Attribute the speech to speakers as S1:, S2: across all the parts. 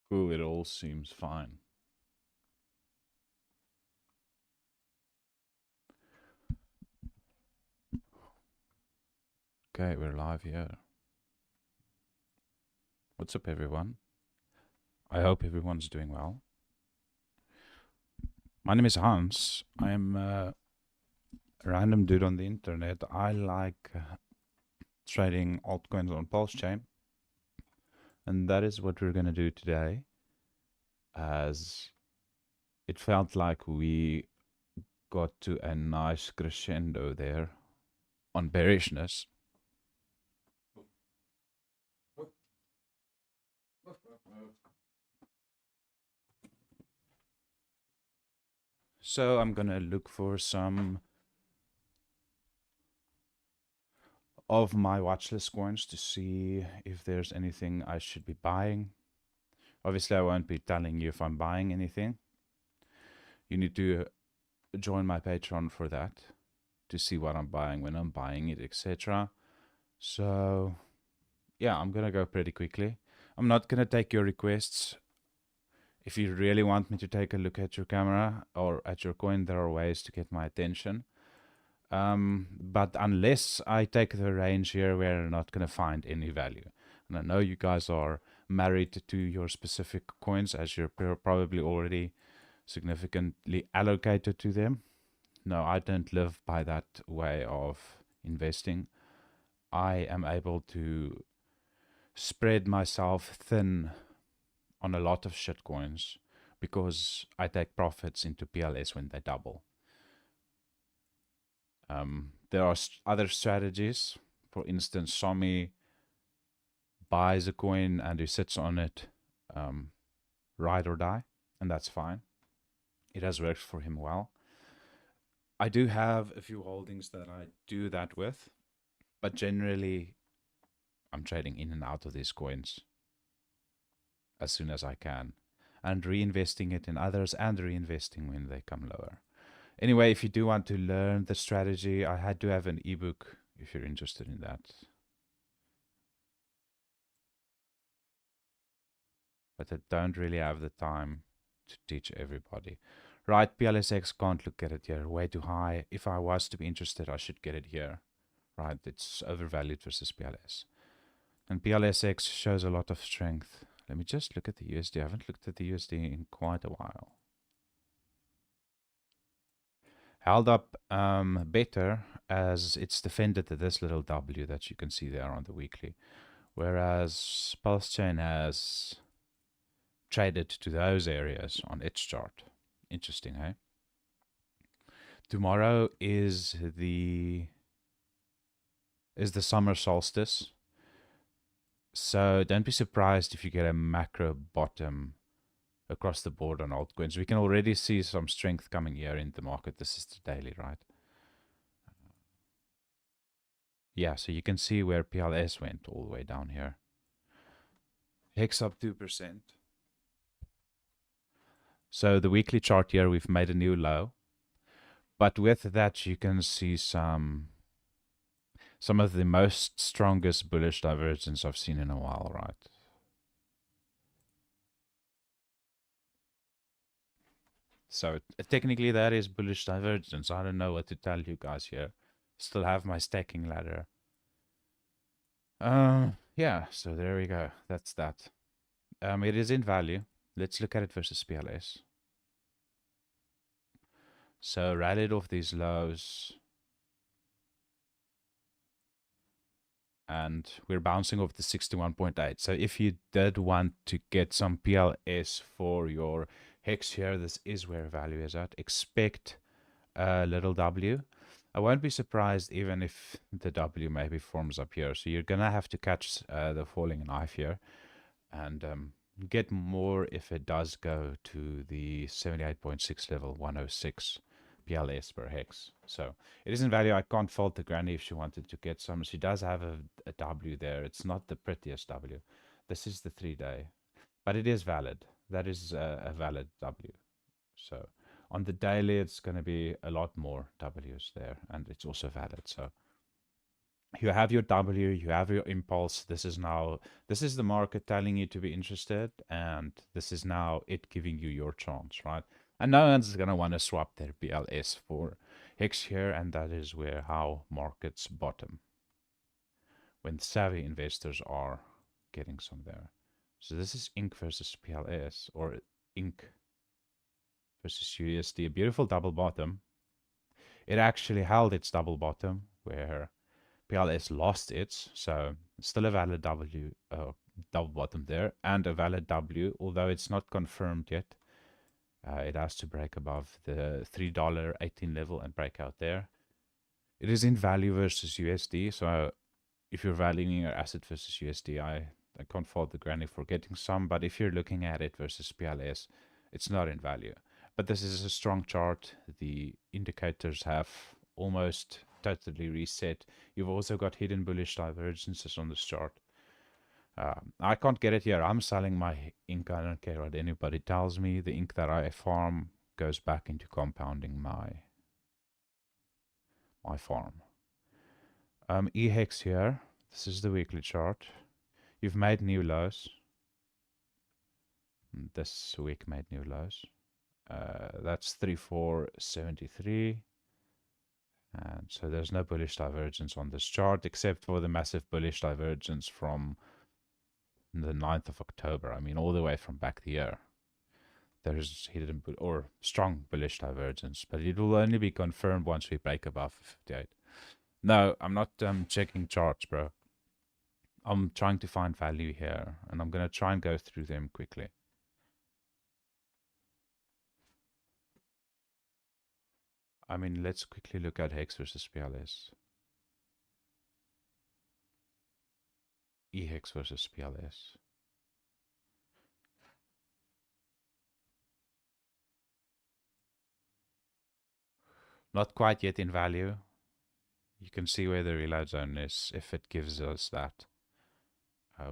S1: Cool, it all seems fine. Okay, we're live here. What's up, everyone? I hope everyone's doing well. My name is Hans. I am a random dude on the internet. I like trading altcoins on PulseChain. And that is what we're going to do today, as it felt like we got to a nice crescendo there on bearishness. So I'm going to look for some of my watchlist coins to see if there's anything I should be buying. Obviously, I won't be telling you if I'm buying anything. You need to join my Patreon for that to see what I'm buying, when I'm buying it, etc. So, yeah, I'm going to go pretty quickly. I'm not going to take your requests. If you really want me to take a look at your camera or at your coin, there are ways to get my attention. But unless I take the range here, we're not going to find any value. And I know you guys are married to your specific coins, as you're probably already significantly allocated to them. No, I don't live by that way of investing. I am able to spread myself thin on a lot of shitcoins because I take profits into PLS when they double. There are other strategies. For instance, Somi buys a coin and he sits on it, ride or die, and that's fine. It has worked for him well. I do have a few holdings that I do that with, but generally I'm trading in and out of these coins as soon as I can and reinvesting it in others and reinvesting when they come lower. Anyway, if you do want to learn the strategy, I had to have an ebook if you're interested in that. But I don't really have the time to teach everybody. Right, PLSX, can't look at it here, way too high. If I was to be interested, I should get it here. Right, it's overvalued versus PLS. And PLSX shows a lot of strength. Let me just look at the USD. I haven't looked at the USD in quite a while. Held up better as it's defended to this little W that you can see there on the weekly. Whereas PulseChain has traded to those areas on its chart. Interesting, hey? Tomorrow is the summer solstice. So don't be surprised if you get a macro bottom across the board on altcoins. We can already see some strength coming here in the market. This is the daily, right? Yeah, so you can see where PLS went all the way down here. Hex up 2%. So the weekly chart here, we've made a new low. But with that, you can see some of the most strongest bullish divergence I've seen in a while, right? So technically that is bullish divergence. I don't know what to tell you guys here. Still have my stacking ladder. Yeah, so there we go. That's that. It is in value. Let's look at it versus PLS. So rallied off these lows. And we're bouncing off the 61.8. So if you did want to get some PLS for your hex here, this is where value is at. Expect a little W. I won't be surprised even if the W maybe forms up here. So you're going to have to catch the falling knife here and get more if it does go to the 78.6 level, 106 PLS per hex. So it is in value. I can't fault the granny if she wanted to get some. She does have a W there. It's not the prettiest W. This is the 3-day, but it is valid. That is a valid W. So on the daily, it's going to be a lot more W's there, and it's also valid. So You have your W, you have your impulse. This is the market telling you to be interested, and this is now it giving you your chance, right? And no one's gonna want to swap their BLS for Hex here, and that is where how markets bottom when savvy investors are getting some there. So this is INC versus PLS, or INC versus USD, a beautiful double bottom. It actually held its double bottom where PLS lost its, so still a valid W, double bottom there, and a valid W, although it's not confirmed yet. It has to break above the $3.18 level and break out there. It is in value versus USD, so if you're valuing your asset versus USD, I can't fault the granny for getting some, but if you're looking at it versus PLS, it's not in value. But this is a strong chart. The indicators have almost totally reset. You've also got hidden bullish divergences on this chart. I can't get it here. I'm selling my ink. I don't care what anybody tells me. The ink that I farm goes back into compounding my farm. EHEX here. This is the weekly chart. You've made new lows. This week made new lows. That's 3473. And so there's no bullish divergence on this chart except for the massive bullish divergence from the 9th of October. I mean, all the way from back the year. There's hidden or strong bullish divergence, but it will only be confirmed once we break above 58. No, I'm not checking charts, bro. I'm trying to find value here, and I'm going to try and go through them quickly. I mean, let's quickly look at Hex versus PLS. EHEX versus PLS. Not quite yet in value. You can see where the reload zone is. If it gives us that,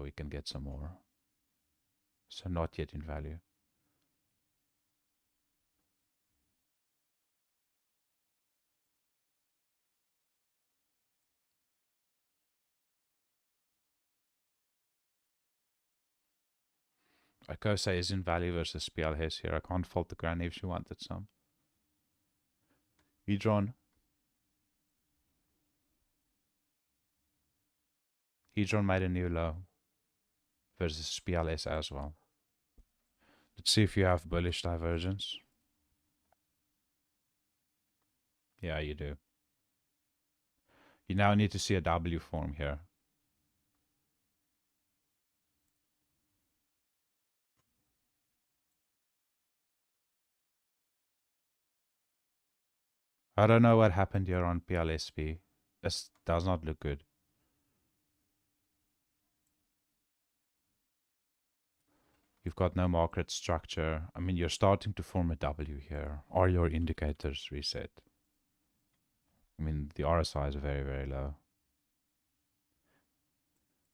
S1: we can get some more. So not yet in value. Akose is in value versus PLS here. I can't fault the granny if she wanted some. Hedron. Hedron made a new low versus PLS as well. Let's see if you have bullish divergence. Yeah, you do. You now need to see a W form here. I don't know what happened here on PLSP. This does not look good. You've got no market structure. I mean, you're starting to form a W here. Are your indicators reset? I mean, the RSI is very, very low.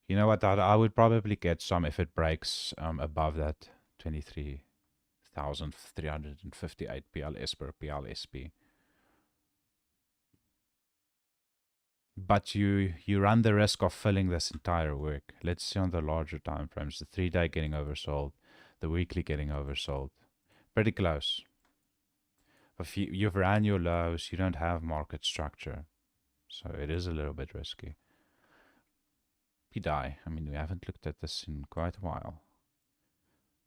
S1: You know what? I would probably get some if it breaks above that 23,358 PLS per PLSP. But you run the risk of filling this entire wick. Let's see on the larger time frames. The 3-day getting oversold, the weekly getting oversold. Pretty close. If you've ran your lows, you don't have market structure. So it is a little bit risky. PDI, I mean, we haven't looked at this in quite a while.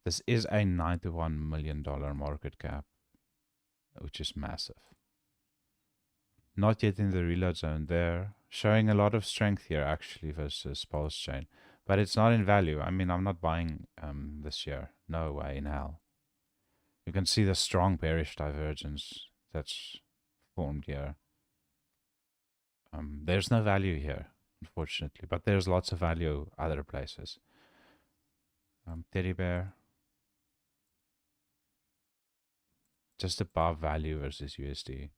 S1: This is a $91 million market cap, which is massive. Not yet in the reload zone there. Showing a lot of strength here, actually, versus PulseChain. But it's not in value. I mean, I'm not buying this year. No way in hell. You can see the strong bearish divergence that's formed here. There's no value here, unfortunately. But there's lots of value other places. Teddy bear. Just above value versus USD.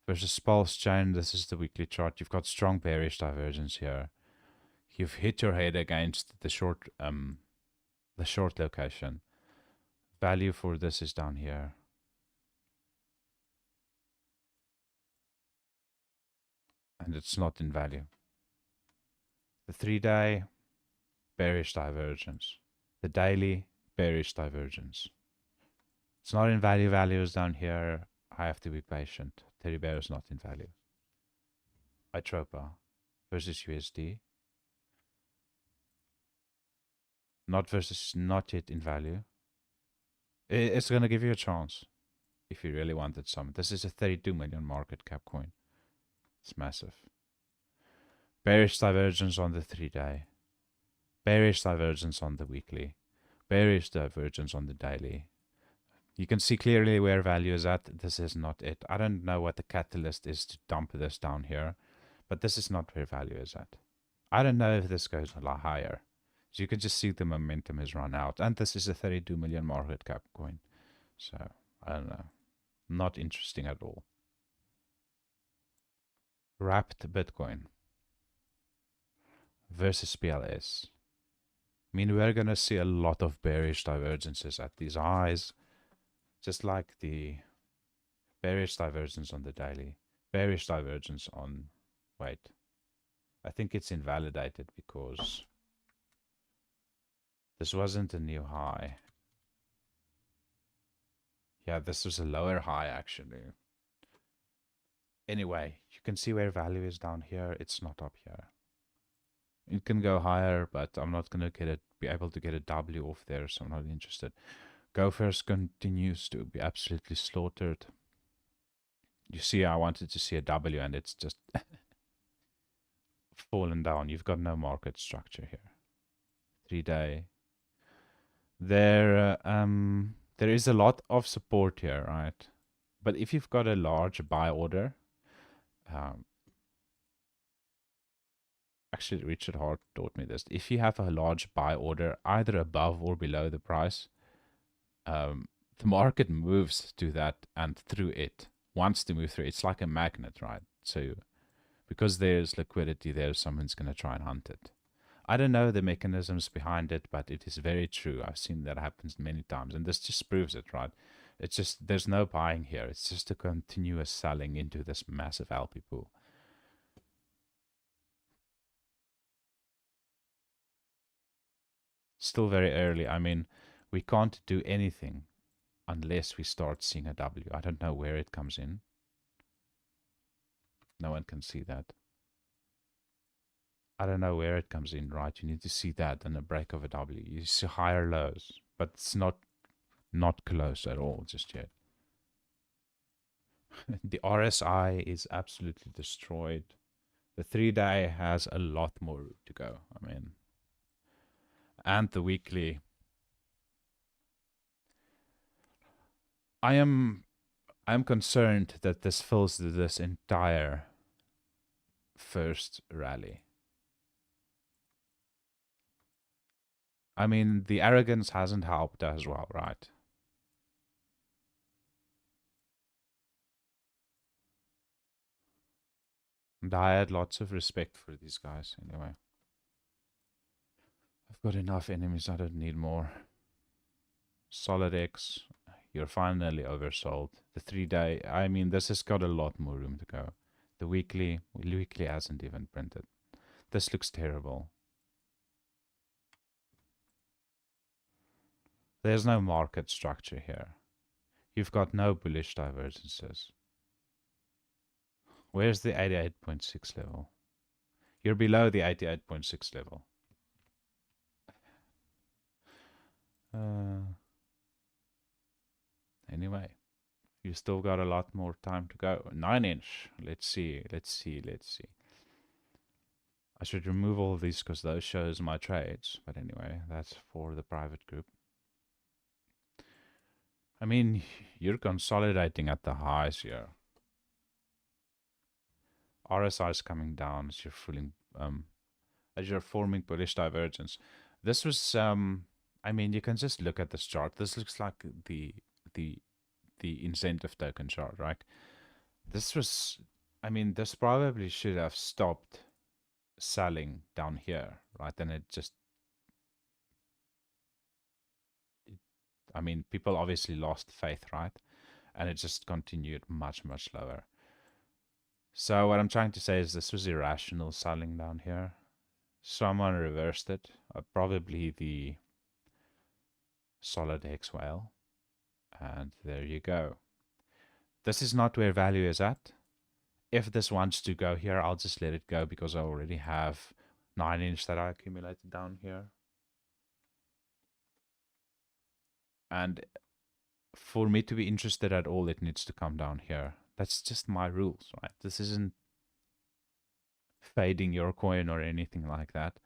S1: Versus PulseChain, this is the weekly chart. You've got strong bearish divergence here. You've hit your head against the short location. Value for this is down here. and it's not in value. The 3-day, bearish divergence. The daily, bearish divergence. It's not in value. Value is down here. I have to be patient. Teddy bear is not in value. Itropa versus USD. Not yet in value. It's going to give you a chance if you really wanted some. This is a 32 million market cap coin. It's massive. Bearish divergence on the 3-day. Bearish divergence on the weekly. Bearish divergence on the daily. You can see clearly where value is at. This is not it. I don't know what the catalyst is to dump this down here, but this is not where value is at. I don't know if this goes a lot higher. So you can just see the momentum has run out. And this is a 32 million market cap coin. So, I don't know. Not interesting at all. Wrapped Bitcoin versus PLS. I mean, we're going to see a lot of bearish divergences at these highs. Just like the bearish divergence on the daily. Bearish divergence on... Wait. I think it's invalidated because... this wasn't a new high. Yeah, this was a lower high, actually. Anyway, you can see where value is down here. It's not up here. It can go higher, but I'm not going to be able to get a W off there, so I'm not interested. Gophers continues to be absolutely slaughtered. You see, I wanted to see a W, and it's just fallen down. You've got no market structure here. 3-day. There is a lot of support here, right? But if you've got a large buy order, actually Richard Hart taught me this. If you have a large buy order, either above or below the price, the market moves to that and through it. Wants to move through. It's like a magnet, right? So because there's liquidity there, someone's going to try and hunt it. I don't know the mechanisms behind it, but it is very true. I've seen that happens many times, and this just proves it, right? It's just, there's no buying here. It's just a continuous selling into this massive LP pool. Still very early. I mean, we can't do anything unless we start seeing a W. I don't know where it comes in. No one can see that. I don't know where it comes in, right? You need to see that and a break of a W. You see higher lows, but it's not close at all just yet. The RSI is absolutely destroyed. The 3-day has a lot more room to go. I mean, and the weekly. I am concerned that this fills this entire first rally. I mean, the arrogance hasn't helped as well, right? And I had lots of respect for these guys anyway. I've got enough enemies, I don't need more. Solid X, you're finally oversold. The 3-day, I mean, this has got a lot more room to go. The weekly hasn't even printed. This looks terrible. There's no market structure here. You've got no bullish divergences. Where's the 88.6 level? You're below the 88.6 level. Anyway, you still got a lot more time to go. 9-inch. Let's see. I should remove all of these because those shows my trades. But anyway, that's for the private group. I mean, you're consolidating at the highs here. RSI is coming down as you're forming bullish divergence. This was, I mean, you can just look at this chart. This looks like the incentive token chart, right? This was, I mean, this probably should have stopped selling down here, right? And it just, I mean, people obviously lost faith, right? And it just continued much, much lower. So what I'm trying to say is this was irrational selling down here. Someone reversed it. Probably the solid X whale. And there you go. This is not where value is at. If this wants to go here, I'll just let it go because I already have 9-inch that I accumulated down here. And for me to be interested at all, it needs to come down here. That's just my rules, right? This isn't fading your coin or anything like that.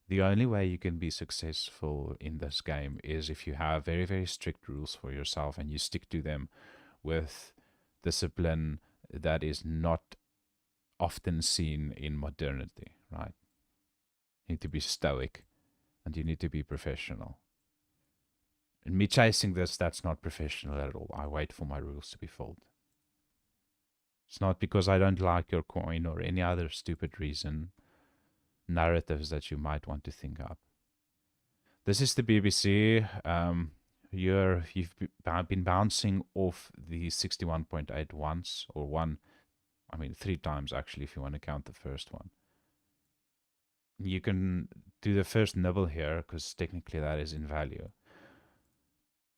S1: The only way you can be successful in this game is if you have very, very strict rules for yourself and you stick to them with discipline that is not often seen in modernity, right? You need to be stoic and you need to be professional. And me chasing this, that's not professional at all. I wait for my rules to be filled. It's not because I don't like your coin or any other stupid reason, narratives that you might want to think up. This is the BBC. You've been bouncing off the 61.8 once, or one, I mean 3 times actually if you want to count the first one. You can do the first nibble here because technically that is in value.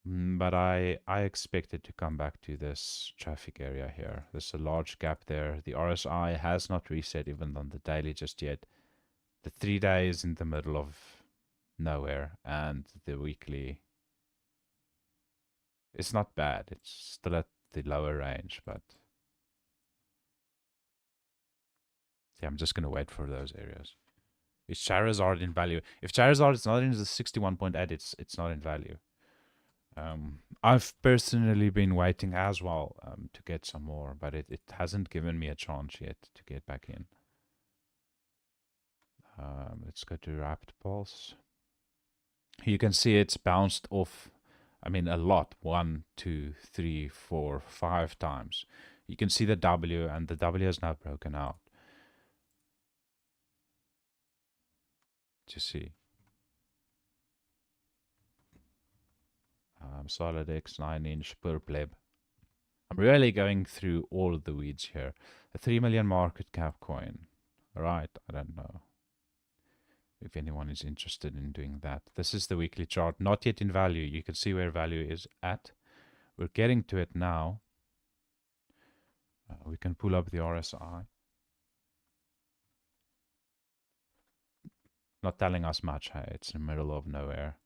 S1: But I expect it to come back to this traffic area here. There's a large gap there. The RSI has not reset even on the daily just yet. The 3 days in the middle of nowhere, and the weekly, it's not bad. It's still at the lower range, but yeah, I'm just going to wait for those areas. Is Charizard in value? If Charizard is not in the 61.8, it's not in value. I've personally been waiting as well to get some more, but it hasn't given me a chance yet to get back in. Let's go to Rapid Pulse. You can see it's bounced off, I mean, a lot. 1, 2, 3, 4, 5 times. You can see the W, and the W is now broken out. To see. Solid X 9-inch per pleb. I'm really going through all of the weeds here. A 3 million market cap coin. Right, I don't know if anyone is interested in doing that. This is the weekly chart, not yet in value. You can see where value is at. We're getting to it now. We can pull up the RSI. Not telling us much. Hey, it's in the middle of nowhere.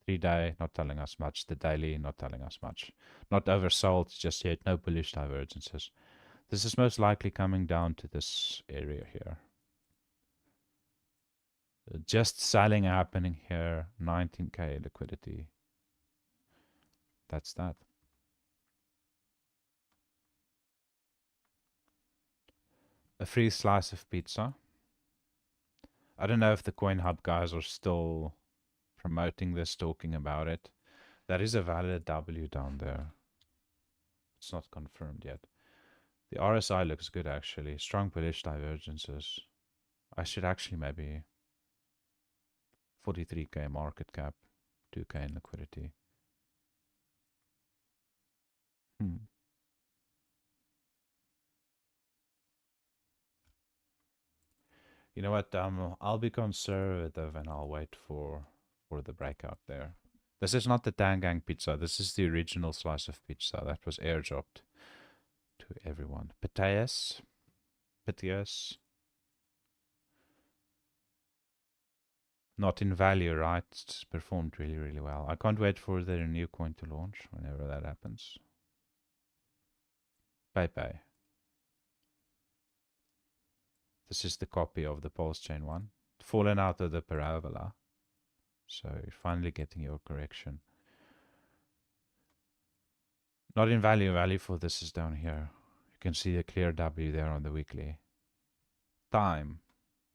S1: 3-day, not telling us much. The daily, not telling us much. Not oversold just yet. No bullish divergences. This is most likely coming down to this area here. Just selling happening here. 19k liquidity. That's that. A free slice of pizza. I don't know if the Coin Hub guys are still promoting this, talking about it. That is a valid W down there. It's not confirmed yet. The RSI looks good actually. Strong bullish divergences. I should actually maybe 43k market cap, 2k in liquidity. You know what? I'll be conservative and I'll wait for the breakout there. This is not the Tangang pizza. This is the original slice of pizza that was airdropped to everyone. Piteus. Not in value, right? It's performed really, really well. I can't wait for their new coin to launch whenever that happens. PayPay. This is the copy of the PulseChain one. Fallen out of the parabola. So you're finally getting your correction. Not in value. Value for this is down here. You can see the clear W there on the weekly. Time.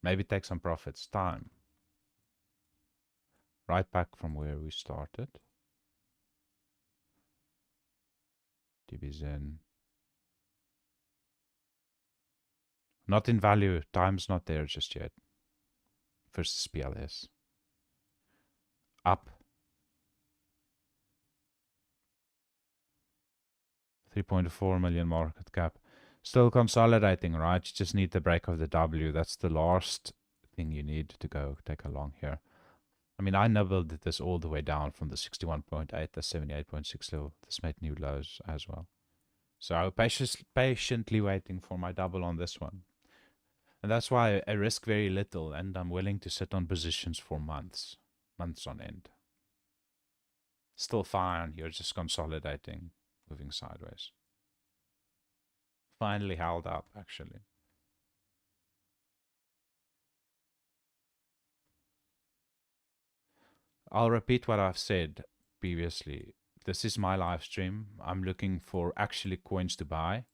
S1: Maybe take some profits. Time. Right back from where we started. DBZen. Not in value. Time's not there just yet. Versus PLS. Up. 3.4 million market cap. Still consolidating, right? You just need the break of the W. That's the last thing you need to go take a long here. I mean, I nibbled this all the way down from the 61.8, the 78.6 level. This made new lows as well. So I was patiently waiting for my double on this one. And that's why I risk very little, and I'm willing to sit on positions for months on end. Still fine, you're just consolidating, moving sideways. Finally held up, actually. I'll repeat what I've said previously. This is my live stream. I'm looking for actually coins to buy.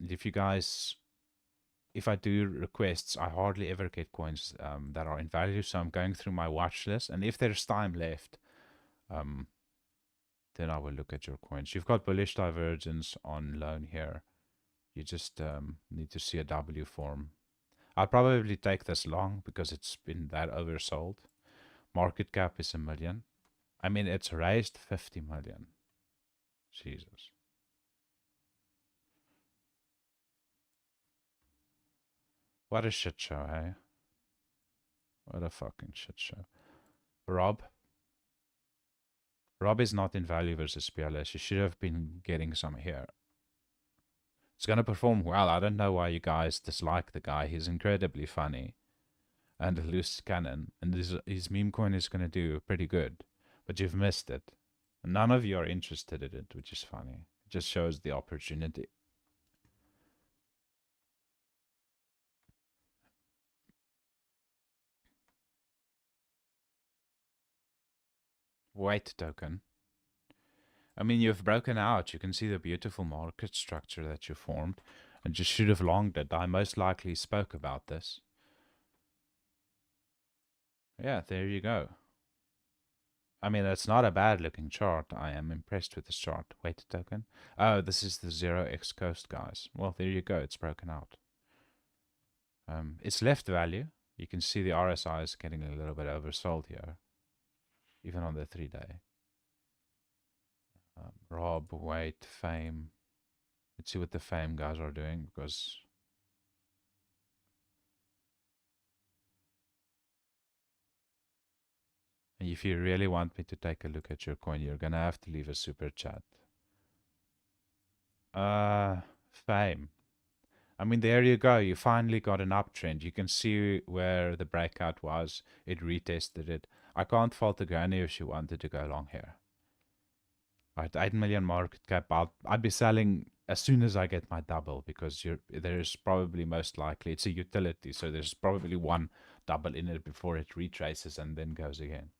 S1: If you guys, if I do requests, I hardly ever get coins that are in value. So I'm going through my watch list, and if there's time left, then I will look at your coins. You've got bullish divergence on loan here. You just need to see a W form. I'll probably take this long because it's been that oversold. Market cap is 1 million. I mean, it's raised 50 million. Jesus. What a shit show, hey? What a fucking shit show. Rob is not in value versus PLS. You should have been getting some here. It's going to perform well. I don't know why you guys dislike the guy. He's incredibly funny and a loose cannon. And his meme coin is going to do pretty good. But you've missed it. None of you are interested in it, which is funny. It just shows the opportunity. Wait token. I mean, you've broken out. You can see the beautiful market structure that you formed. And you should have longed it. I most likely spoke about this. Yeah, there you go. I mean, it's not a bad looking chart. I am impressed with this chart. Wait token. Oh, this is the 0x Coast, guys. Well, there you go. It's broken out. It's left value. You can see the RSI is getting a little bit oversold here. Even on the 3-day. Rob, wait, fame. Let's see what the fame guys are doing, because if you really want me to take a look at your coin, you're gonna have to leave a super chat. Fame. I mean, there you go. You finally got an uptrend. You can see where the breakout was. It retested it. I can't fault the granny if she wanted to go long here. Right, 8 million market cap. I'd be selling as soon as I get my double, because there's probably most likely, it's a utility, so there's probably one double in it before it retraces and then goes again.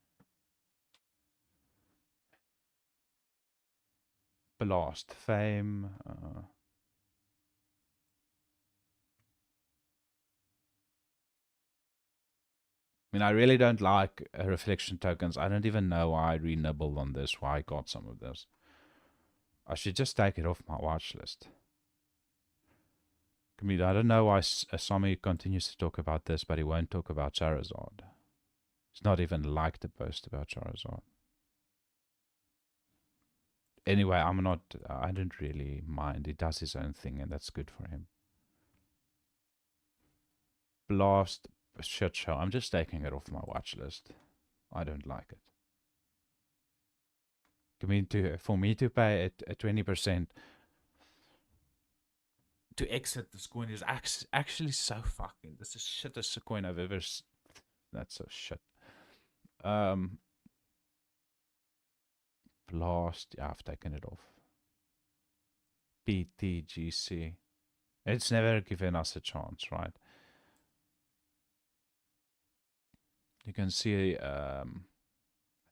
S1: Blast, fame. I mean, I really don't like reflection tokens. I don't even know why I re-nibbled on this, why I got some of this. I should just take it off my watch list. I mean, I don't know why Sami continues to talk about this, but he won't talk about Charizard. He's not even liked the post about Charizard. Anyway, I don't really mind. He does his own thing, and that's good for him. Blast, shit show. I'm just taking it off my watch list. I don't like it. I mean, for me to pay a 20% to exit this coin is actually so fucking. This is shittest coin I've ever. That's so shit. Blast. Yeah, I've taken it off. PTGC. It's never given us a chance, right? You can see. I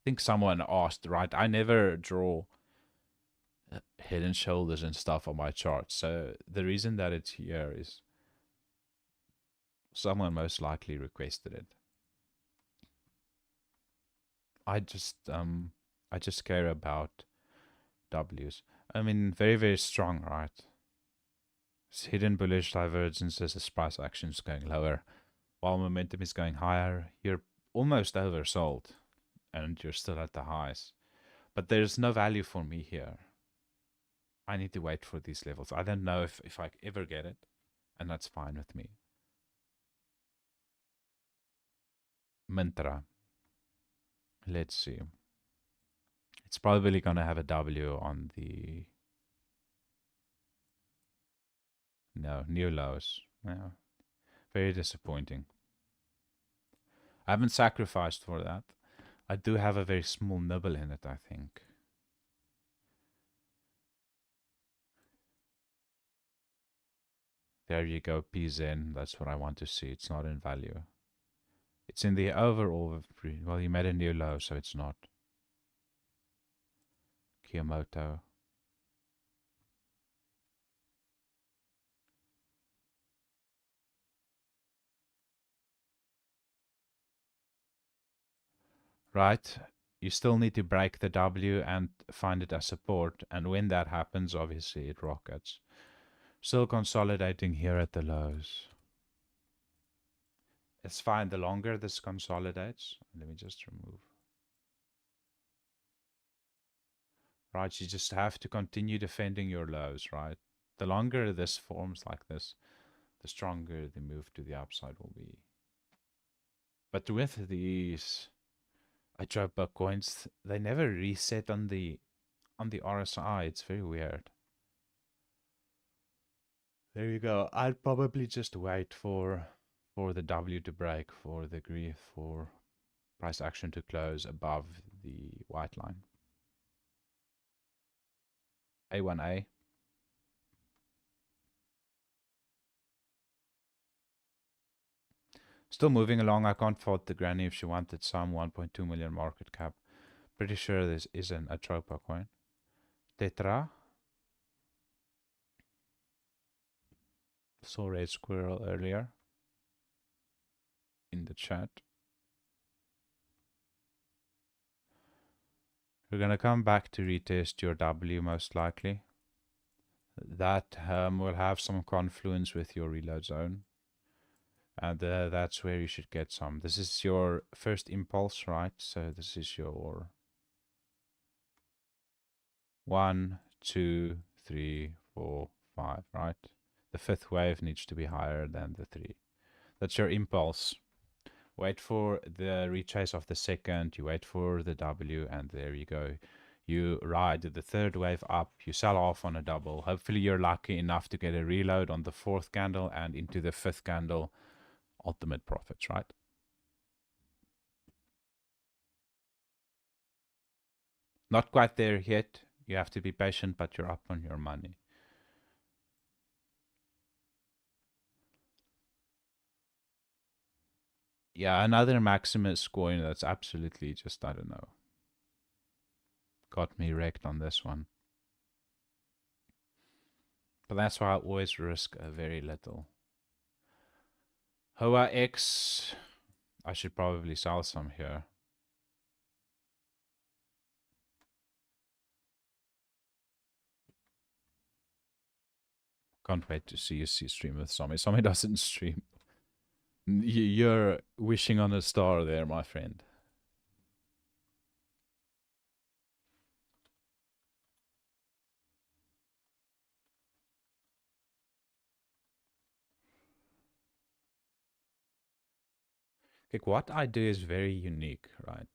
S1: think someone asked, right? I never draw head and shoulders and stuff on my chart. So the reason that it's here is someone most likely requested it. I just care about W's. I mean, very, very strong, right? It's hidden bullish divergences as price action is going lower, while momentum is going higher. You're almost oversold, and you're still at the highs. But there's no value for me here. I need to wait for these levels. I don't know if I ever get it, and that's fine with me. Mintra. Let's see. It's probably going to have a W on the... No, new lows. Yeah. Very disappointing. I haven't sacrificed for that. I do have a very small nibble in it, I think. There you go, PZen. That's what I want to see. It's not in value. It's in the overall... Well, you made a new low, so it's not. Kiyomoto. Right? You still need to break the W and find it as support. And when that happens, obviously it rockets. Still consolidating here at the lows. It's fine. The longer this consolidates, let me just remove. Right, you just have to continue defending your lows, right? The longer this forms like this, the stronger the move to the upside will be. But with these Atropa coins, they never reset on the RSI. It's very weird. There you go. I'd probably just wait for the W to break, for price action to close above the white line. A1A. Still moving along. I can't fault the granny if she wanted some 1.2 million market cap. Pretty sure this is an Atropa coin. Tetra. Saw Red Squirrel earlier in the chat. We're going to come back to retest your W most likely. That will have some confluence with your reload zone. And that's where you should get some. This is your first impulse, right? So this is your 1, 2, 3, 4, 5, right? The fifth wave needs to be higher than the 3. That's your impulse. Wait for the retrace of the second, you wait for the W, and there you go. You ride the third wave up, you sell off on a double. Hopefully you're lucky enough to get a reload on the fourth candle and into the fifth candle. Ultimate profits, right? Not quite there yet. You have to be patient, but you're up on your money. Yeah, another Maximus coin that's absolutely just, I don't know. Got me wrecked on this one. But that's why I always risk a very little. Hoa X. I should probably sell some here. Can't wait to see you stream with Somi. Somi doesn't stream. You're wishing on a star there, my friend. Like, what I do is very unique, right?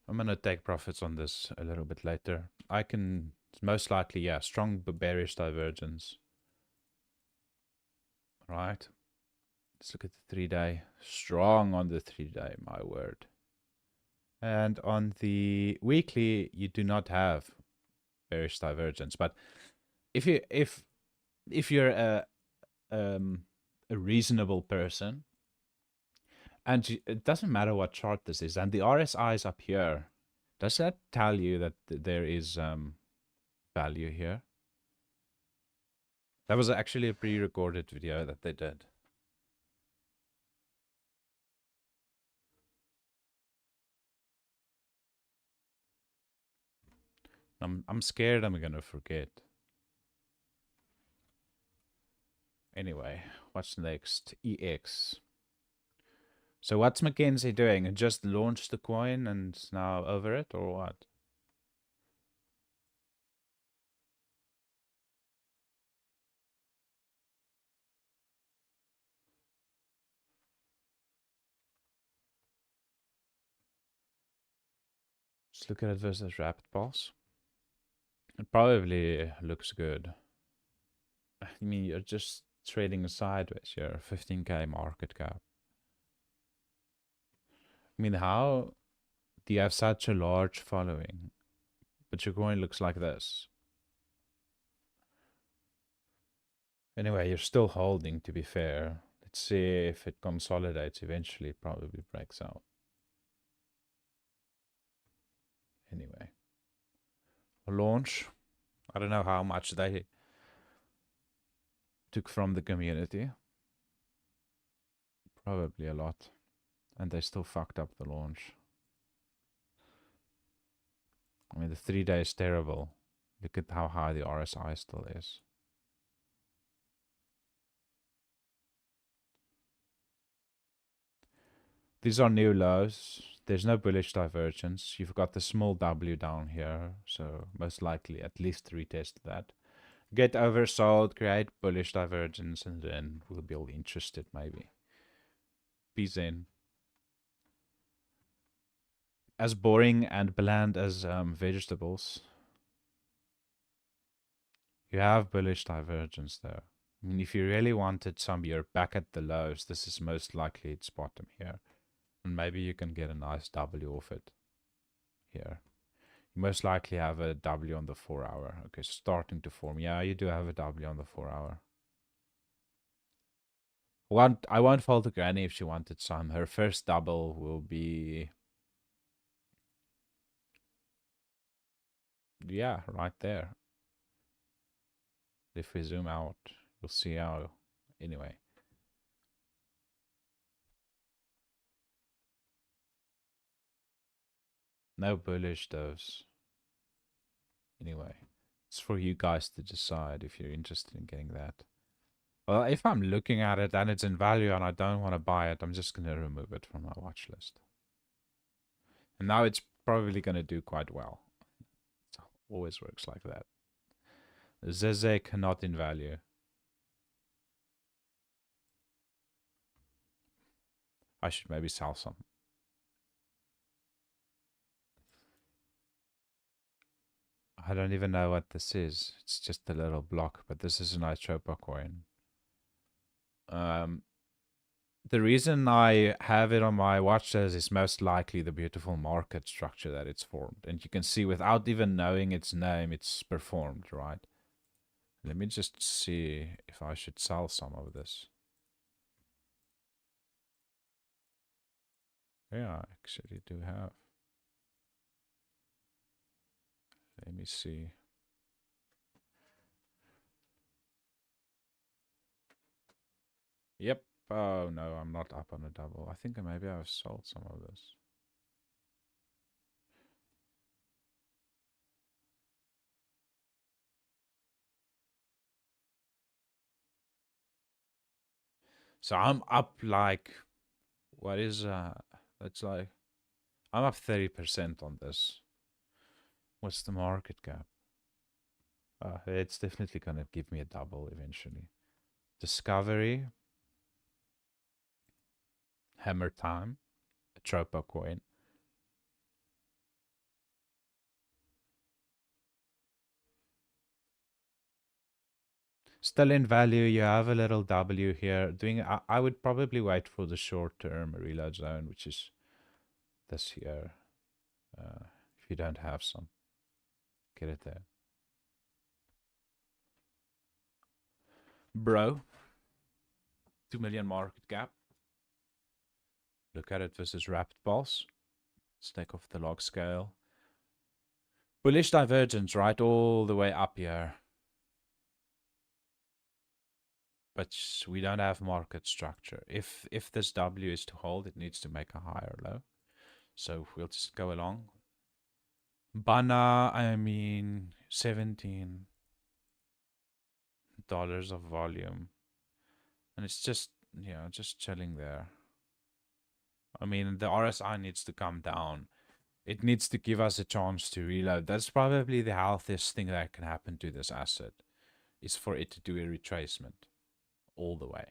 S1: I'm going to take profits on this a little bit later. I can, most likely, yeah, strong bearish divergence. Right. Let's look at the 3-day. Strong on the 3-day, my word. And on the weekly, you do not have bearish divergence. But if you're a reasonable person, and it doesn't matter what chart this is, and the RSI is up here, does that tell you that there is value here? That was actually a pre-recorded video that they did. I'm scared I'm gonna forget. Anyway, what's next? EX. So what's Mackenzie doing? It just launched the coin and it's now over it, or what? Just look at it versus Rapid Pulse. It probably looks good. I mean, you're just trading sideways here, 15k market cap. I mean, how do you have such a large following, but your coin looks like this? Anyway, you're still holding, to be fair. Let's see if it consolidates eventually. It probably breaks out. Anyway, a launch. I don't know how much they took from the community. Probably a lot. And they still fucked up the launch. I mean, the 3 day is terrible. Look at how high the RSI still is. These are new lows. There's no bullish divergence. You've got the small W down here. So most likely at least retest that. Get oversold, create bullish divergence, and then we'll be all interested maybe. Peace in. As boring and bland as vegetables, you have bullish divergence there. I mean, if you really wanted some, you're back at the lows. This is most likely its bottom here. And maybe you can get a nice W off it here. You most likely have a W on the 4 hour. Okay, starting to form. Yeah, you do have a W on the 4 hour. I won't fault the granny if she wanted some. Her first double will be... Yeah, right there. If we zoom out, we'll see how... Anyway. No bullish doves. Anyway, it's for you guys to decide if you're interested in getting that. Well, if I'm looking at it and it's in value and I don't want to buy it, I'm just going to remove it from my watch list. And now it's probably going to do quite well. It always works like that. Zizek, not in value. I should maybe sell some. I don't even know what this is. It's just a little block, but this is an iTropa coin. The reason I have it on my watch list is most likely the beautiful market structure that it's formed. And you can see without even knowing its name, it's performed, right? Let me just see if I should sell some of this. Yeah, I actually do have. Let me see. Yep. Oh, no, I'm not up on a double. I think maybe I've sold some of this. So I'm up like, what is, that's like, I'm up 30% on this. What's the market cap? It's definitely going to give me a double eventually. Discovery. Hammer time. A Tropa coin. Still in value, you have a little W here. I would probably wait for the short-term reload zone, which is this here. If you don't have some, get it there. Bro, 2 million market cap. Look at it versus Rapid Pulse. Let's take off the log scale. Bullish divergence, right? All the way up here. But we don't have market structure. If this W is to hold, it needs to make a higher low. So we'll just go along. Bana, I mean, $17 of volume. And it's just, you know, just chilling there. I mean, the RSI needs to come down. It needs to give us a chance to reload. That's probably the healthiest thing that can happen to this asset, is for it to do a retracement all the way.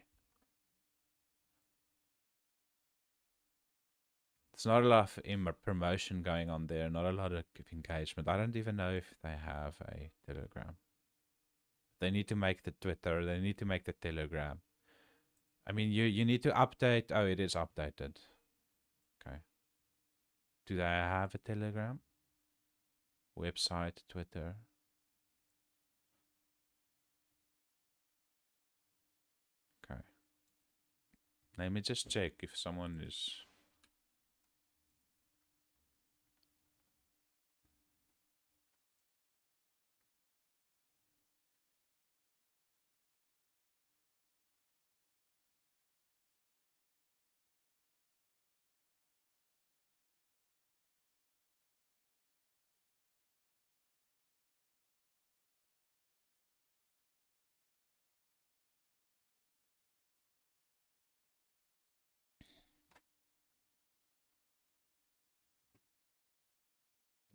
S1: There's not a lot of promotion going on there, not a lot of engagement. I don't even know if they have a Telegram. They need to make the Twitter, they need to make the Telegram. I mean, you need to update. Oh, it is updated. Okay. Do they have a Telegram? Website, Twitter. Okay. Let me just check if someone is...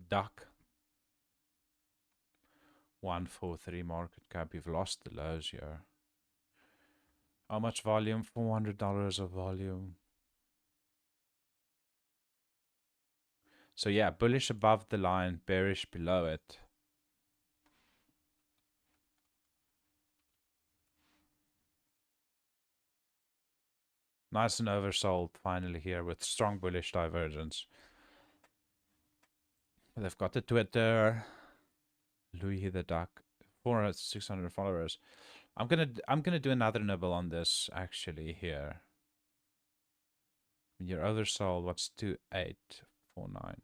S1: Duck. 143 market cap. You've lost the lows here. How much volume? $400 of volume. So yeah, bullish above the line, bearish below it. Nice and oversold finally here with strong bullish divergence. They've got the Twitter, Louis the Duck, 600 followers. I'm gonna do another nibble on this actually here. You're oversold. What's 2849?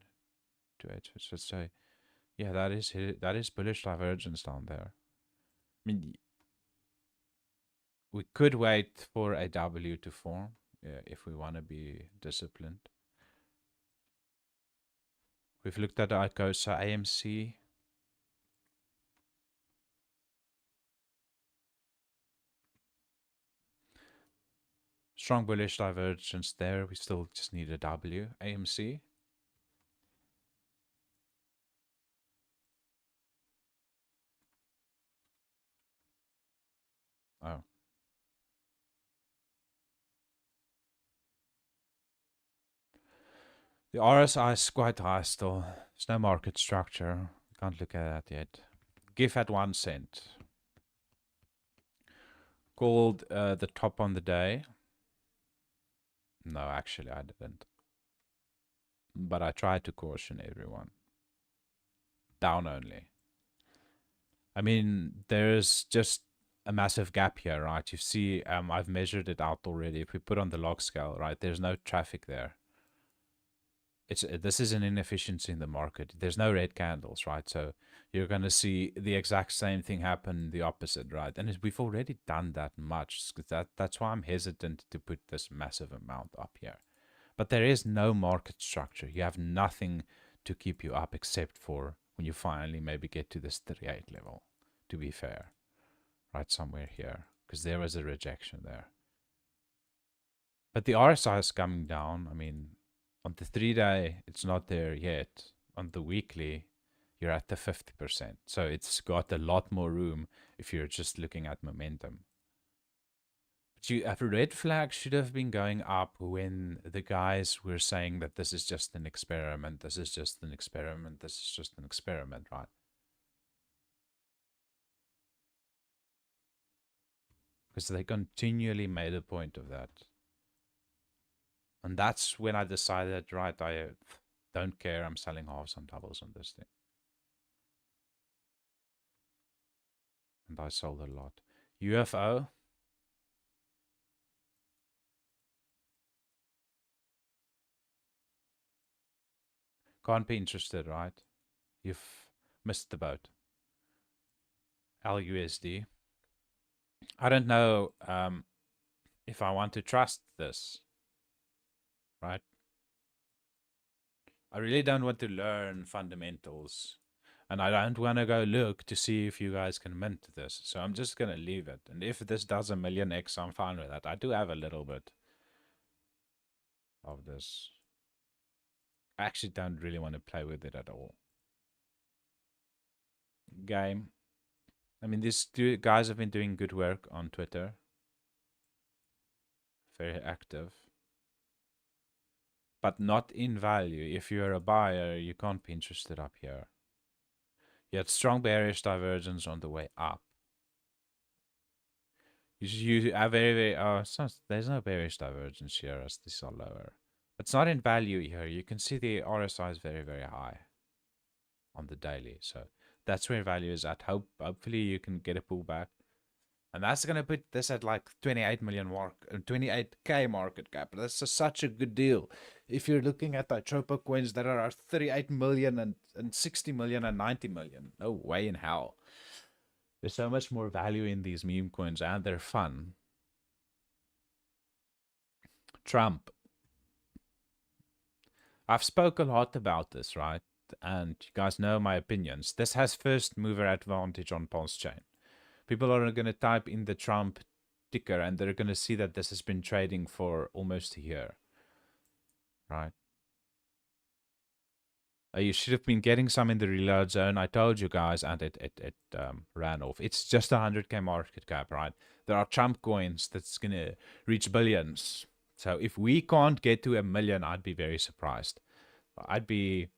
S1: 28. Let's say, yeah, that is bullish divergence down there. I mean, we could wait for a W to form if we want to be disciplined. We've looked at the ICOSA AMC. Strong bullish divergence there. We still just need a W. AMC. Oh. The RSI is quite high still. There's no market structure. Can't look at that yet. GIF at 1 cent. Called the top on the day. No, actually I didn't. But I tried to caution everyone. Down only. I mean, there's just a massive gap here, right? You see, I've measured it out already. If we put on the log scale, right, there's no traffic there. This is an inefficiency in the market. There's no red candles, right? So you're going to see the exact same thing happen, the opposite, right? And we've already done that much. That's why I'm hesitant to put this massive amount up here. But there is no market structure. You have nothing to keep you up except for when you finally maybe get to this 38 level, to be fair, right? Somewhere here, because there was a rejection there. But the RSI is coming down. I mean, on the 3-day, it's not there yet. On the weekly, you're at the 50%. So it's got a lot more room if you're just looking at momentum. But a red flag should have been going up when the guys were saying that this is just an experiment. This is just an experiment. This is just an experiment, right? Because they continually made a point of that. And that's when I decided, right, I don't care. I'm selling halves and doubles on this thing. And I sold a lot. UFO. Can't be interested, right? You've missed the boat. LUSD. I don't know if I want to trust this, right? I really don't want to learn fundamentals. And I don't want to go look to see if you guys can mint this. So I'm just going to leave it. And if this does 1,000,000x, I'm fine with that. I do have a little bit of this. I actually don't really want to play with it at all. Game. I mean, these two guys have been doing good work on Twitter. Very active. But not in value. If you're a buyer, you can't be interested up here. You had strong bearish divergence on the way up. You have very, there's no bearish divergence here as these are lower. It's not in value here. You can see the RSI is very, very high on the daily. So that's where value is at. Hopefully you can get a pullback. And that's going to put this at like 28 million 28k market cap. That's such a good deal. If you're looking at the tropo coins that are 38 million and 60 million and 90 million, no way in hell. There's so much more value in these meme coins and they're fun. Trump. I've spoke a lot about this, right? And you guys know my opinions. This has first mover advantage on PulseChain. People are going to type in the Trump ticker and they're going to see that this has been trading for almost a year, right? You should have been getting some in the reload zone. I told you guys, and it ran off. It's just a 100k market cap, right? There are Trump coins that's going to reach billions. So if we can't get to 1,000,000, I'd be very surprised. I'd be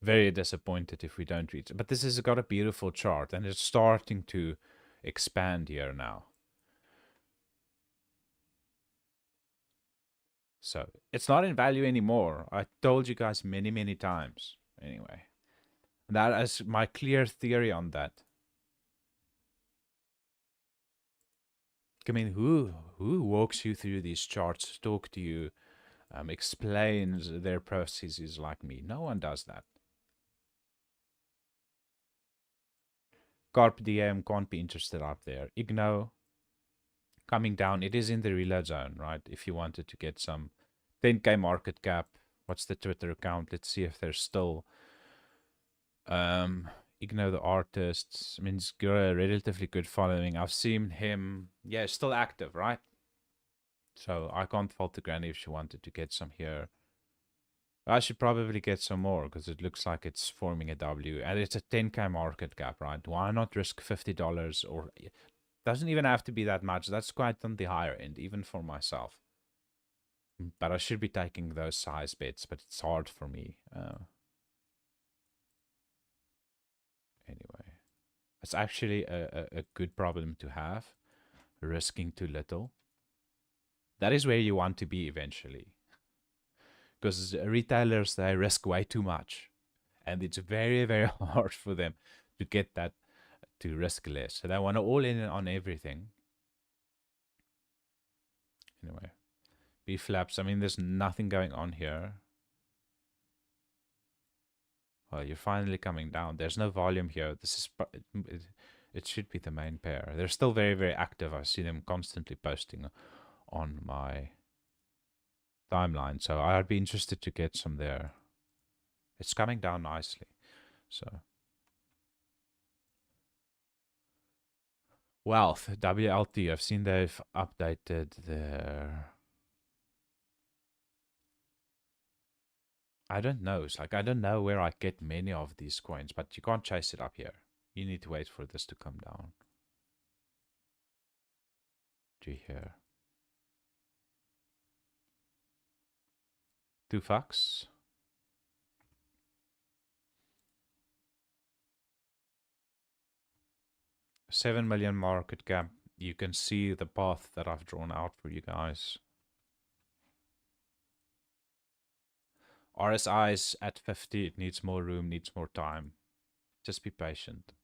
S1: very disappointed if we don't reach it. But this has got a beautiful chart, and it's starting to expand here now. So it's not in value anymore. I told you guys many, many times. Anyway, that is my clear theory on that. I mean, who walks you through these charts, talk to you, explains their processes like me? No one does that. Carpe Diem can't be interested up there. Igno coming down. It is in the reload zone, right? If you wanted to get some 10k market cap. What's the Twitter account? Let's see if there's still Igno the artists. I mean, he's got a relatively good following. I've seen him, yeah, still active, right? So I can't fault the granny if she wanted to get some here. I should probably get some more because it looks like it's forming a W. And it's a 10k market cap, right? Why not risk $50 or... It doesn't even have to be that much. That's quite on the higher end, even for myself. But I should be taking those size bets, but it's hard for me. Anyway, it's actually a good problem to have, risking too little. That is where you want to be eventually. Because retailers, they risk way too much. And it's very, very hard for them to get that to risk less. So they want to all in on everything. Anyway, B flaps. I mean, there's nothing going on here. Well, you're finally coming down. There's no volume here. This is it should be the main pair. They're still very, very active. I see them constantly posting on my timeline. So I'd be interested to get some there. It's coming down nicely. So Wealth, WLT. I've seen they've updated their... I don't know. It's like, I don't know where I get many of these coins, but you can't chase it up here. You need to wait for this to come down. To here. 2 fucks. $7 million market cap. You can see the path that I've drawn out for you guys. RSI is at 50. It needs more room, needs more time. Just be patient.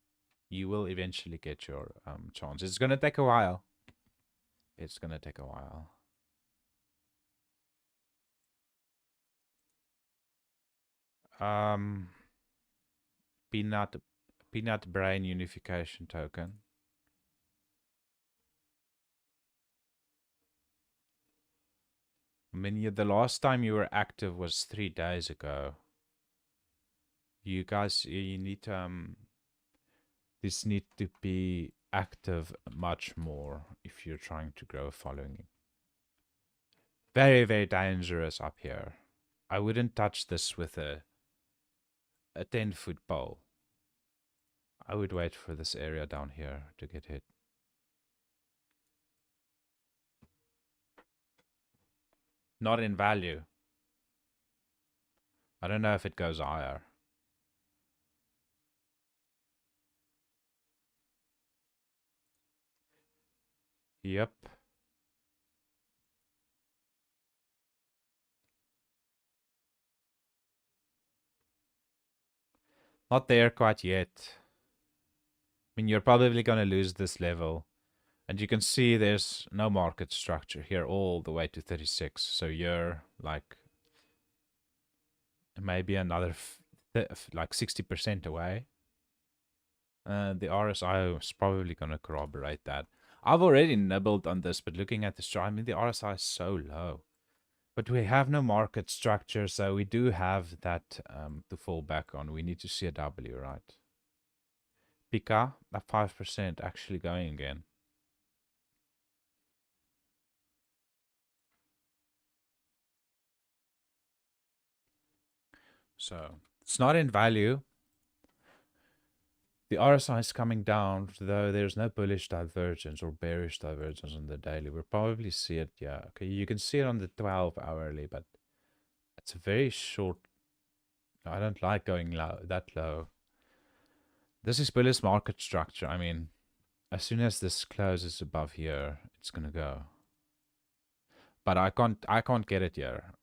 S1: You will eventually get your chance. It's going to take a while. It's going to take a while. Peanut brain unification token. I mean, the last time you were active was 3 days ago. You guys, you need to, this need to be active much more if you're trying to grow a following. Very, very dangerous up here. I wouldn't touch this with a 10-foot pole. I would wait for this area down here to get hit. Not in value. I don't know if it goes higher. Yep. Not there quite yet. I mean, you're probably going to lose this level. And you can see there's no market structure here all the way to 36. So you're like maybe another like 60% away. The RSI is probably going to corroborate that. I've already nibbled on this, but looking at the chart, I mean, the RSI is so low. But we have no market structure, so we do have that to fall back on. We need to see a W, right? Pika, at 5% actually going again. So it's not in value. The RSI is coming down, though there's no bullish divergence or bearish divergence on the daily. We'll probably see it, yeah. Okay, you can see it on the 12 hourly, but it's a very short. I don't like going low, that low. This is bullish market structure. I mean, as soon as this closes above here, it's gonna go. But I can't get it here.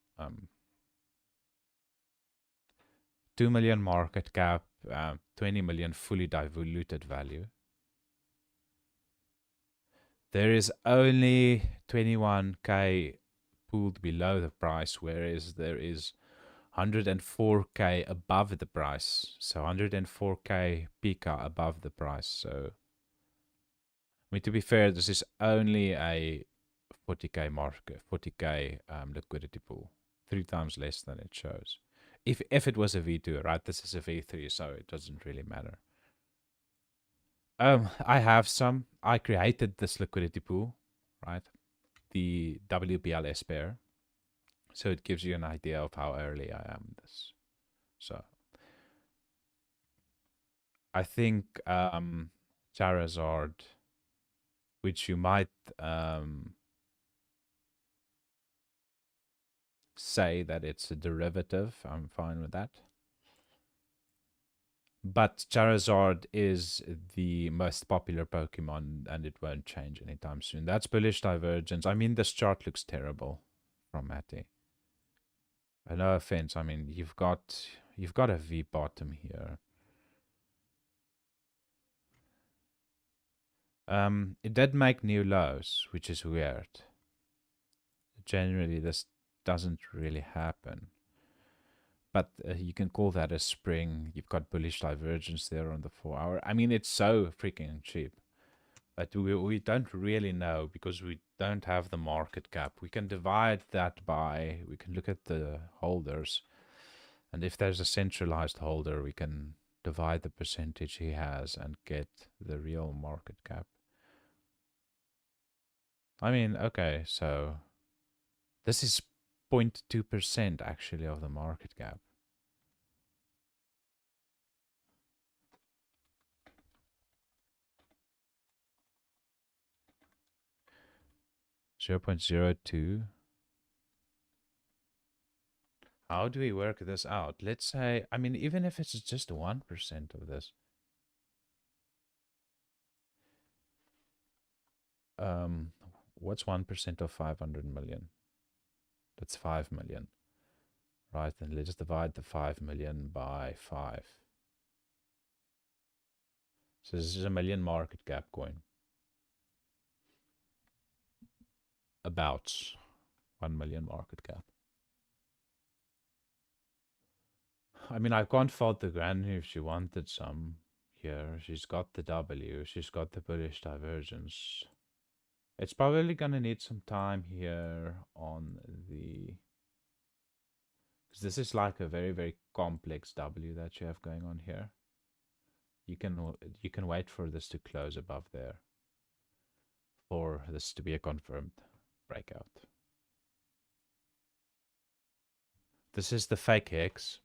S1: 2 million market cap, 20 million fully diluted value. There is only 21k pooled below the price, whereas there is 104k above the price. So 104k Pika above the price. So, I mean, to be fair, this is only a 40k market, 40k liquidity pool, 3 times less than it shows. If it was a V2, right? This is a V3, so it doesn't really matter. I have some. I created this liquidity pool, right? The WPLS pair. So it gives you an idea of how early I am in this. So I think Charizard, which you might say that it's a derivative. I'm fine with that. But Charizard is the most popular Pokemon, and it won't change anytime soon. That's bullish divergence. I mean, this chart looks terrible from Matty. No offense. I mean, you've got a V bottom here. It did make new lows, which is weird. Generally, this doesn't really happen. But you can call that a spring. You've got bullish divergence there on the 4 hour. I mean, it's so freaking cheap. But we don't really know because we don't have the market cap. We can divide that by, we can look at the holders. And if there's a centralized holder, we can divide the percentage he has and get the real market cap. I mean, okay, so this is 0.2% actually of the market cap. $0.02. How do we work this out? Let's say, I mean, even if it's just 1% of this. What's 1% of 500 million? That's 5 million. Right, and let's divide the 5 million by 5. So this is a million market cap coin. About 1 million market cap. I mean, I can't fault the granny if she wanted some here. She's got the W. She's got the bullish divergence. It's probably going to need some time here on the 'Cause this is like a very, very complex W that you have going on here. You can wait for this to close above there for this to be a confirmed breakout. This is the fake hex.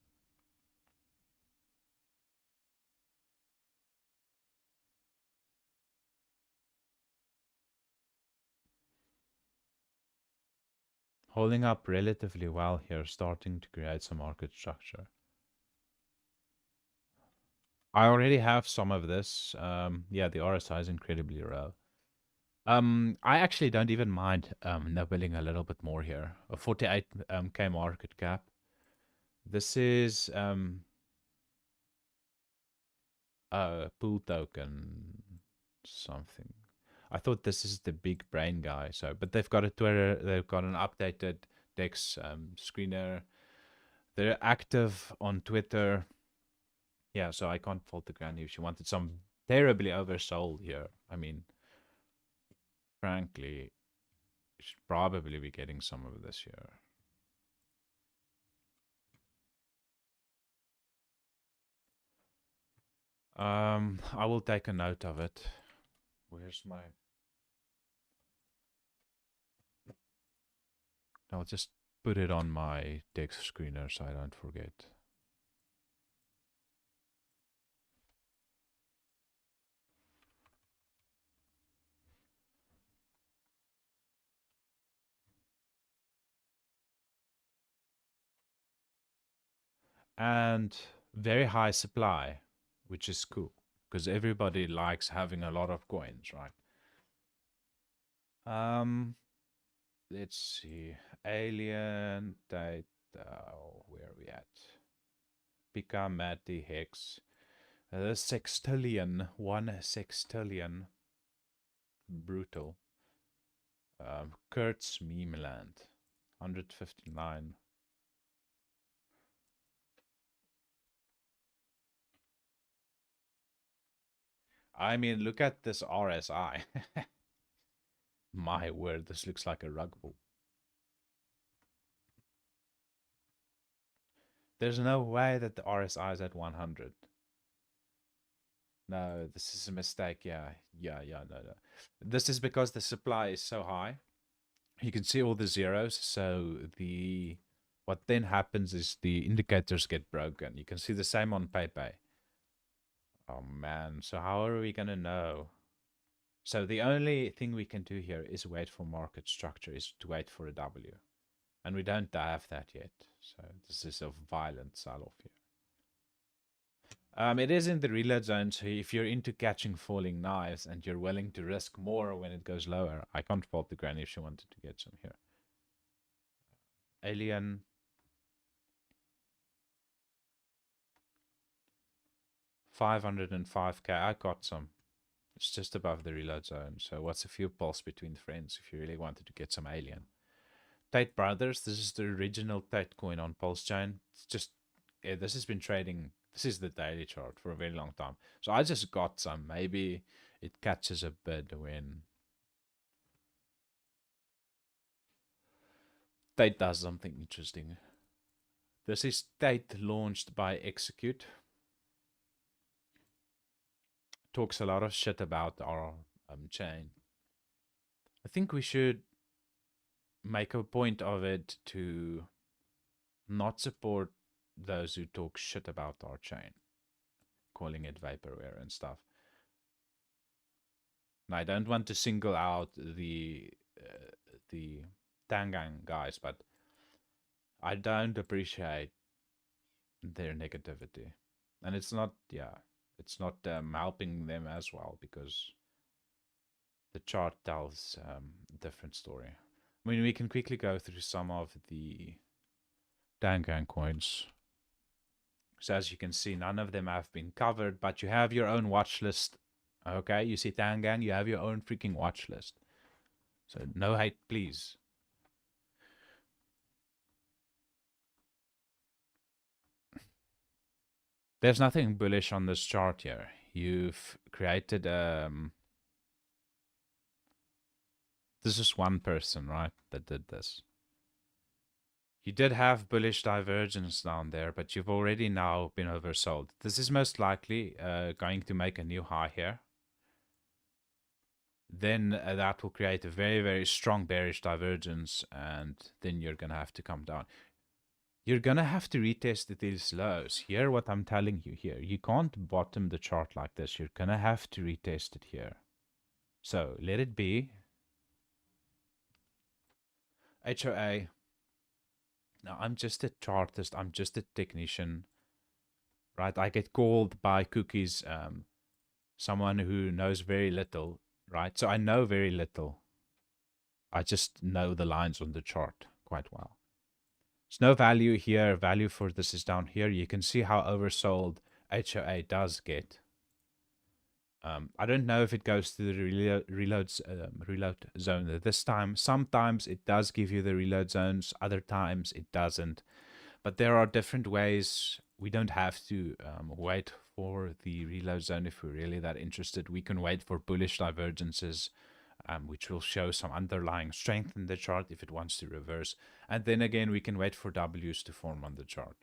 S1: Holding up relatively well here, starting to create some market structure. I already have some of this. Yeah, the RSI is incredibly low. I actually don't even mind nibbling a little bit more here. A 48K market cap. This is a pool token something. I thought this is the big brain guy. So, but they've got a Twitter. They've got an updated Dex screener. They're active on Twitter. Yeah, so I can't fault the granny if she wanted some terribly oversold here. I mean, frankly, you should probably be getting some of this here. I will take a note of it. Where's my... I'll just put it on my Dex screener so I don't forget. And very high supply, which is cool because everybody likes having a lot of coins, right? Let's see. Alien data. Where are we at? Become Matty Hex. The sextillion. 1 sextillion. Brutal. Kurt's Meme Land. 159. I mean, look at this RSI. My word, this looks like a rug pull. There's no way that the RSI is at 100. No, this is a mistake. Yeah, no. This is because the supply is so high. You can see all the zeros. So what then happens is the indicators get broken. You can see the same on PayPay. Oh man, so how are we gonna know? So the only thing we can do here is wait for market structure, is to wait for a W. And we don't have that yet. So this is a violent sell-off here. It is in the reload zone, so if you're into catching falling knives and you're willing to risk more when it goes lower, I can't fault the granny if she wanted to get some here. Alien. $505K. I got some. It's just above the reload zone. So what's a few pulse between friends if you really wanted to get some alien? Tate Brothers. This is the original Tate coin on PulseChain. It's just, yeah, this has been trading. This is the daily chart for a very long time. So I just got some. Maybe it catches a bid when Tate does something interesting. This is Tate launched by Execute. Talks a lot of shit about our chain. I think we should make a point of it to not support those who talk shit about our chain, calling it vaporware and stuff. Now, I don't want to single out the Tangang guys, but I don't appreciate their negativity, and it's not, it's not helping them as well because the chart tells a different story. I mean, we can quickly go through some of the Tangang coins. So as you can see, none of them have been covered, but you have your own watch list. Okay, you see Tangang, you have your own freaking watch list. So no hate, please. There's nothing bullish on this chart here. You've created this is one person, right, that did this. You did have bullish divergence down there, but you've already now been oversold. This is most likely going to make a new high here. Then that will create a very, very strong bearish divergence, and then you're going to have to come down. You're going to have to retest these lows. Hear what I'm telling you here. You can't bottom the chart like this. You're going to have to retest it here. So let it be. HOA. Now, I'm just a chartist. I'm just a technician, right? I get called by cookies, someone who knows very little, right? So I know very little. I just know the lines on the chart quite well. There's no value here. Value for this is down here. You can see how oversold HOA does get. I don't know if it goes to the reload zone this time. Sometimes it does give you the reload zones. Other times it doesn't. But there are different ways. We don't have to wait for the reload zone if we're really that interested. We can wait for bullish divergences, which will show some underlying strength in the chart if it wants to reverse. And then again, we can wait for W's to form on the chart.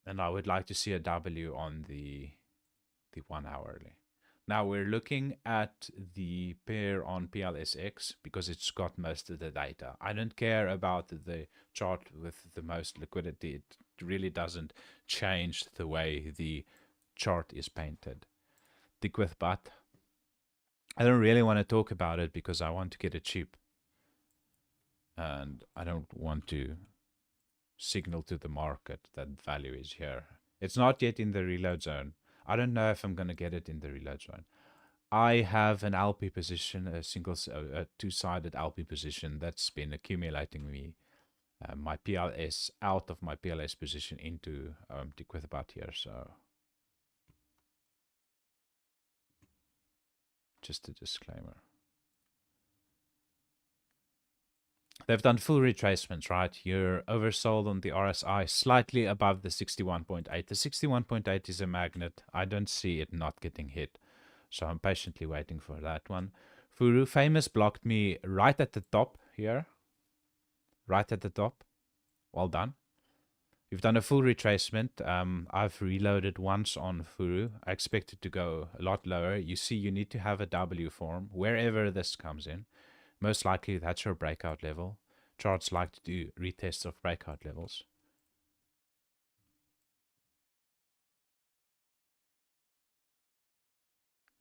S1: And I would like to see a W on the 1 hourly. Now we're looking at the pair on PLSX because it's got most of the data. I don't care about the chart with the most liquidity. It really doesn't change the way the chart is painted. Tick with but. I don't really want to talk about it because I want to get it cheap. And I don't want to signal to the market that value is here. It's not yet in the reload zone. I don't know if I'm going to get it in the reload zone. I have an LP position, a two-sided LP position that's been accumulating me my PLS out of my PLS position into tick with about here. So just a disclaimer. They've done full retracements, right? You're oversold on the RSI, slightly above the 61.8. The 61.8 is a magnet. I don't see it not getting hit. So I'm patiently waiting for that one. Furu Famous blocked me right at the top here. Right at the top. Well done. We've done a full retracement. I've reloaded once on Furu. I expect it to go a lot lower. You see, you need to have a W form wherever this comes in. Most likely that's your breakout level. Charts like to do retests of breakout levels.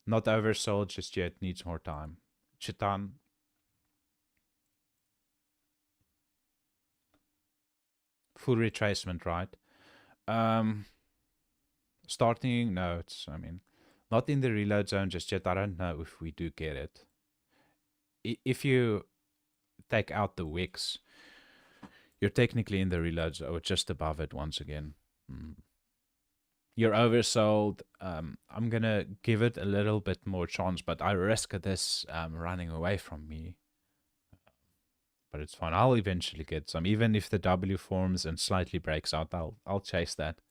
S1: Not oversold just yet, needs more time. Chitan. Full retracement, right? Starting, no, I mean, not in the reload zone just yet. I don't know if we do get it. If you take out the wicks, you're technically in the reload zone, or just above it once again. You're oversold. I'm going to give it a little bit more chance, but I risk this running away from me. But it's fine. I'll eventually get some. Even if the W forms and slightly breaks out, I'll chase that.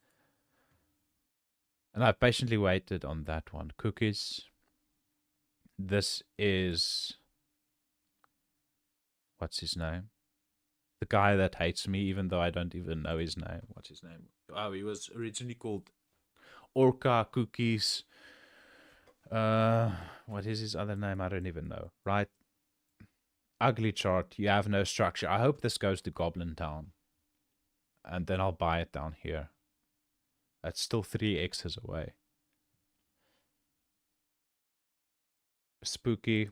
S1: And I've patiently waited on that one. Cookies. This is... What's his name? The guy that hates me, even though I don't even know his name. What's his name? Oh, he was originally called Orca Cookies. What is his other name? I don't even know. Right? Ugly chart. You have no structure. I hope this goes to Goblin Town. And then I'll buy it down here. That's still 3 X's away. Spooky.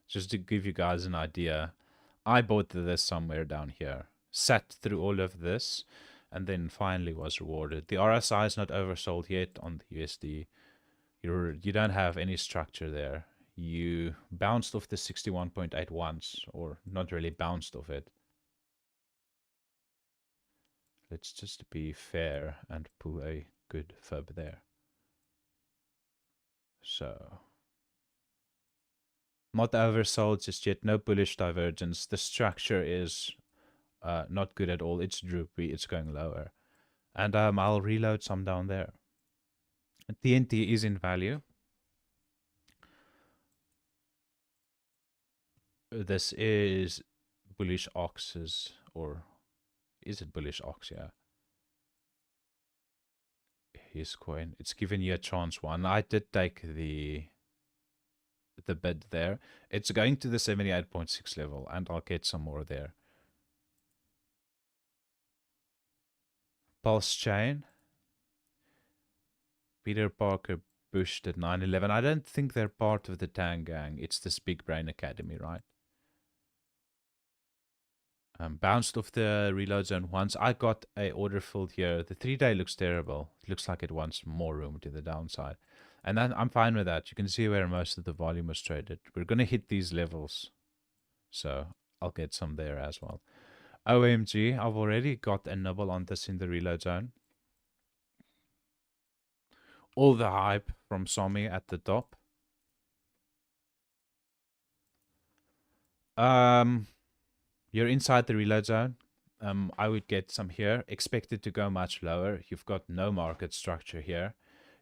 S1: Just to give you guys an idea, I bought this somewhere down here, sat through all of this, and then finally was rewarded. The RSI is not oversold yet on the USD. You don't have any structure there. You bounced off the 61.8 once, or not really bounced off it. Let's just be fair and pull a good fib there. So... Not oversold just yet, no bullish divergence. The structure is not good at all. It's droopy, it's going lower. And I'll reload some down there. TNT is in value. This is bullish oxes, or is it bullish ox? Yeah. His coin. It's given you a chance one. I did take the bid there. It's going to the 78.6 level, and I'll get some more there. PulseChain. Peter Parker pushed at 911. I don't think they're part of the Tang Gang. It's this Big Brain Academy, right? Bounced off the reload zone once. I got a order filled here. The 3-day looks terrible. It looks like it wants more room to the downside. And then I'm fine with that. You can see where most of the volume was traded. We're going to hit these levels. So I'll get some there as well. OMG, I've already got a nibble on this in the reload zone. All the hype from Somi at the top. You're inside the reload zone. I would get some here. Expect it to go much lower. You've got no market structure here.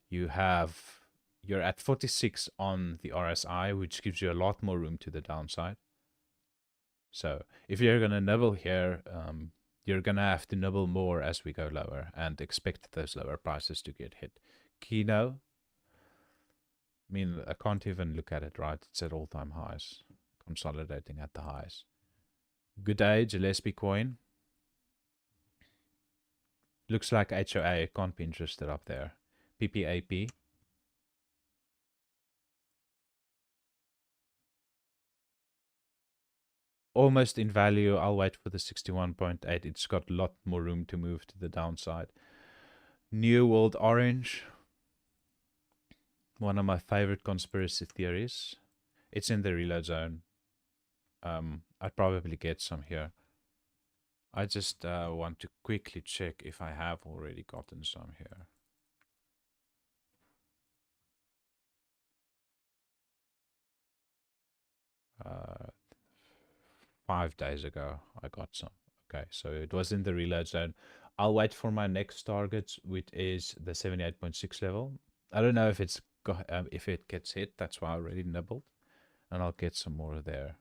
S1: You're at 46 on the RSI, which gives you a lot more room to the downside. So if you're going to nibble here, you're going to have to nibble more as we go lower and expect those lower prices to get hit. Kino, I mean, I can't even look at it, right? It's at all-time highs, consolidating at the highs. Good day, Gillespie coin. Looks like HOA, can't be interested up there. PPAP. Almost in value. I'll wait for the 61.8. It's got a lot more room to move to the downside. New World Orange. One of my favorite conspiracy theories. It's in the reload zone. I'd probably get some here. I just want to quickly check if I have already gotten some here. Uh, 5 days ago, I got some. Okay, so it was in the reload zone. I'll wait for my next target, which is the 78.6 level. I don't know if if it gets hit. That's why I already nibbled, and I'll get some more there.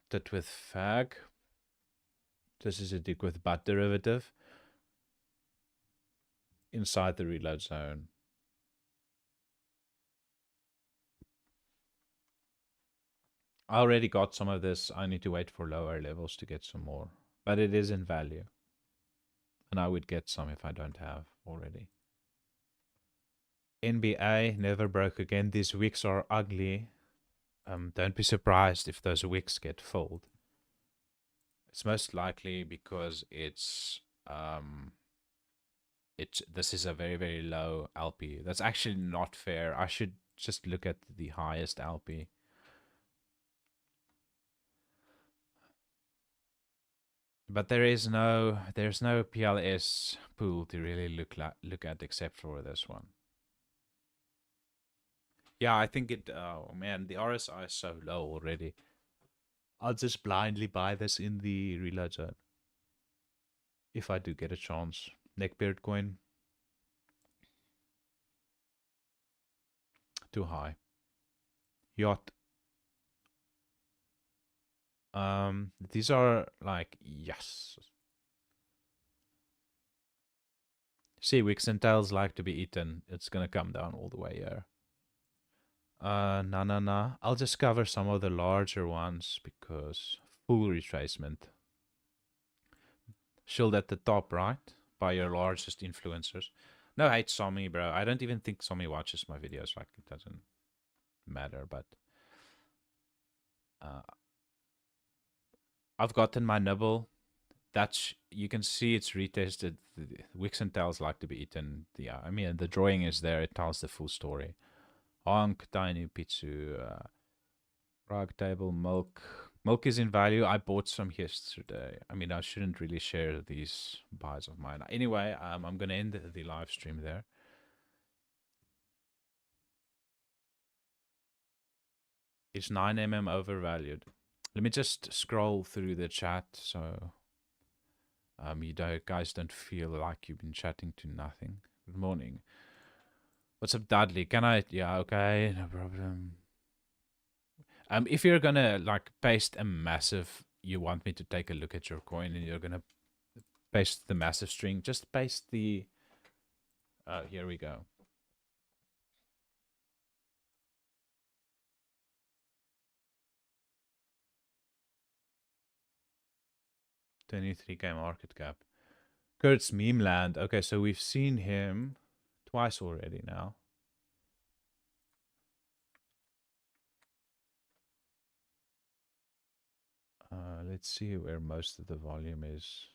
S1: Tit with fag. This is a dick with butt derivative inside the reload zone. I already got some of this. I need to wait for lower levels to get some more, but it is in value, and I would get some if I don't have already. NBA never broke again. These wicks are ugly. Don't be surprised if those wicks get filled. It's most likely because this is a very, very low LP. That's actually not fair. I should just look at the highest LP. But there's no PLS pool to really look at except for this one. Yeah, I think it. Oh man, the RSI is so low already. I'll just blindly buy this in the reload zone if I do get a chance. Neckbeard coin. Too high. Yacht. These are like, yes. See, wicks and tails like to be eaten. It's gonna come down all the way here. Nah. I'll just cover some of the larger ones because full retracement. Shield at the top, right? By your largest influencers. No hate Somi, bro. I don't even think Somi watches my videos. Like, it doesn't matter, but I've gotten my nibble. You can see it's retested. The wicks and tails like to be eaten. Yeah, I mean, the drawing is there. It tells the full story. Honk, Tiny Pitsu, Rag Table, Milk. Milk is in value. I bought some yesterday. I mean, I shouldn't really share these buys of mine. Anyway, I'm going to end the live stream there. Is 9mm overvalued? Let me just scroll through the chat so you guys don't feel like you've been chatting to nothing. Good morning. What's up, Dudley? Can I? Yeah, okay, no problem. If you're gonna like paste a massive, you want me to take a look at your coin, and you're gonna paste the massive string, just paste the. Here we go. $23K market cap. Kurt's Meme Land. Okay, so we've seen him twice already now. Let's see where most of the volume is.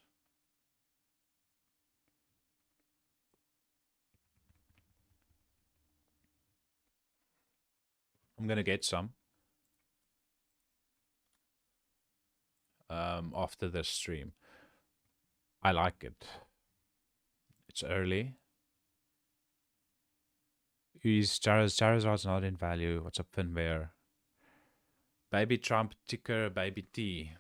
S1: I'm gonna get some after this stream. I like it. It's early. Charizard's not in value. What's up, Finbear? Baby Trump ticker, baby T.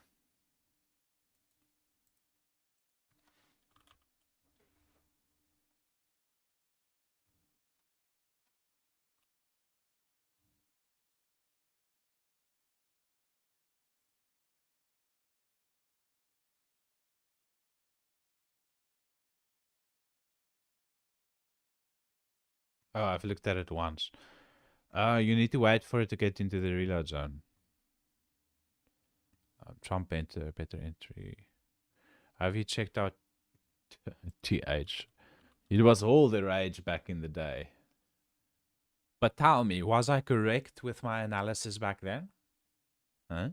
S1: Oh, I've looked at it once. You need to wait for it to get into the reload zone. Trump enter, better entry. Have you checked out TH? It was all the rage back in the day. But tell me, was I correct with my analysis back then? Huh?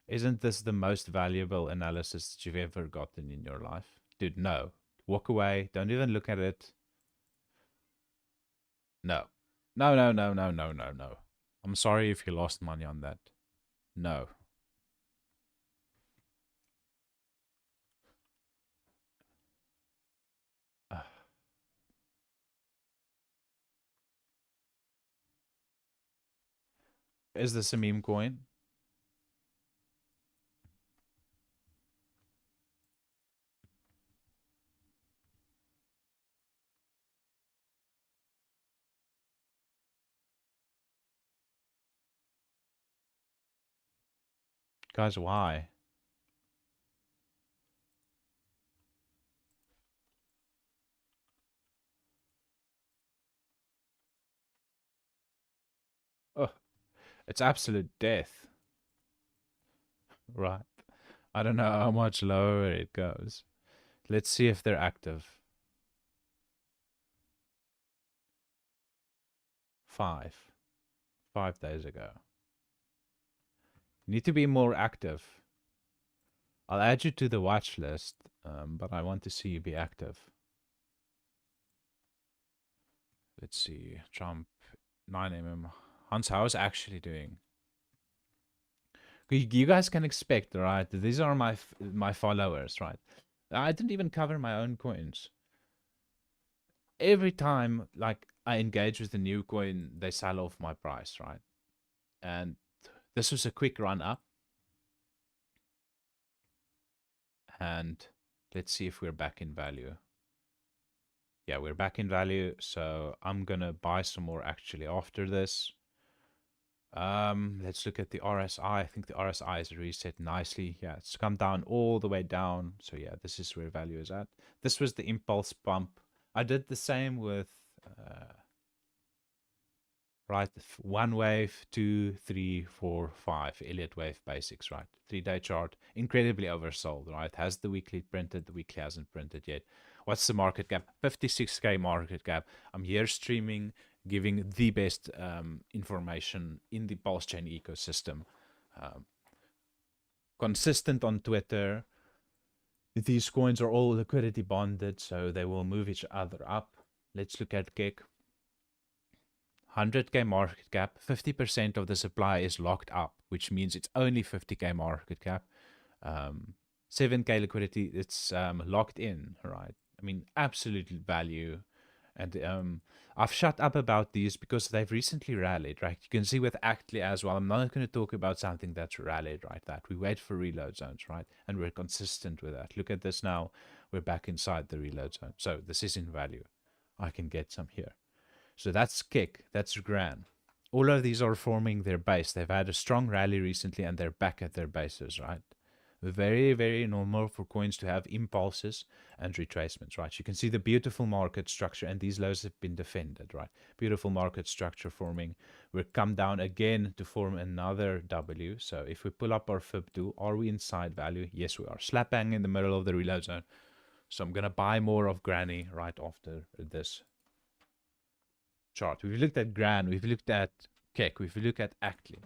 S1: Isn't this the most valuable analysis that you've ever gotten in your life? Dude, no. Walk away. Don't even look at it. No. No, no, no, no, no, no, no. I'm sorry if you lost money on that. No. Is this a meme coin? Guys, why? Oh, it's absolute death. Right. I don't know how much lower it goes. Let's see if they're active. 5 days ago. You need to be more active. I'll add you to the watch list, but I want to see you be active. Let's see. Trump, 9mm. Hans, how is actually doing? You guys can expect, right? These are my followers, right? I didn't even cover my own coins. Every time, like, I engage with a new coin, they sell off my price, right? And this was a quick run up. And let's see if we're back in value. Yeah, we're back in value. So I'm going to buy some more actually after this. Let's look at the RSI. I think the RSI is reset nicely. Yeah, it's come down all the way down. So yeah, this is where value is at. This was the impulse pump. I did the same with right, 1 wave, 2, 3, 4, 5 Elliott wave basics, right? 3-day chart, incredibly oversold, right? Has the weekly printed? The weekly hasn't printed yet. What's the market cap? 56K market cap. I'm here streaming, giving the best information in the PulseChain ecosystem. Consistent on Twitter. These coins are all liquidity bonded, so they will move each other up. Let's look at Gek. 100K market cap, 50% of the supply is locked up, which means it's only 50K market cap. 7K liquidity, it's locked in, right? I mean, absolute value. And I've shut up about these because they've recently rallied, right? You can see with Actly as well. I'm not going to talk about something that's rallied, right? That we wait for reload zones, right? And we're consistent with that. Look at this now. We're back inside the reload zone. So this is in value. I can get some here. So that's Kick, that's Gran. all of these are forming their base. They've had a strong rally recently and they're back at their bases, right? Very, very normal for coins to have impulses and retracements, right? You can see the beautiful market structure, and these lows have been defended, right? Beautiful market structure forming. We'll come down again to form another W. So if we pull up our fib tool, are we inside value? Yes, we are. Slap bang in the middle of the reload zone. So I'm going to buy more of Granny right after this chart. We've looked at Gran, we've looked at Keck, we've looked at Actly.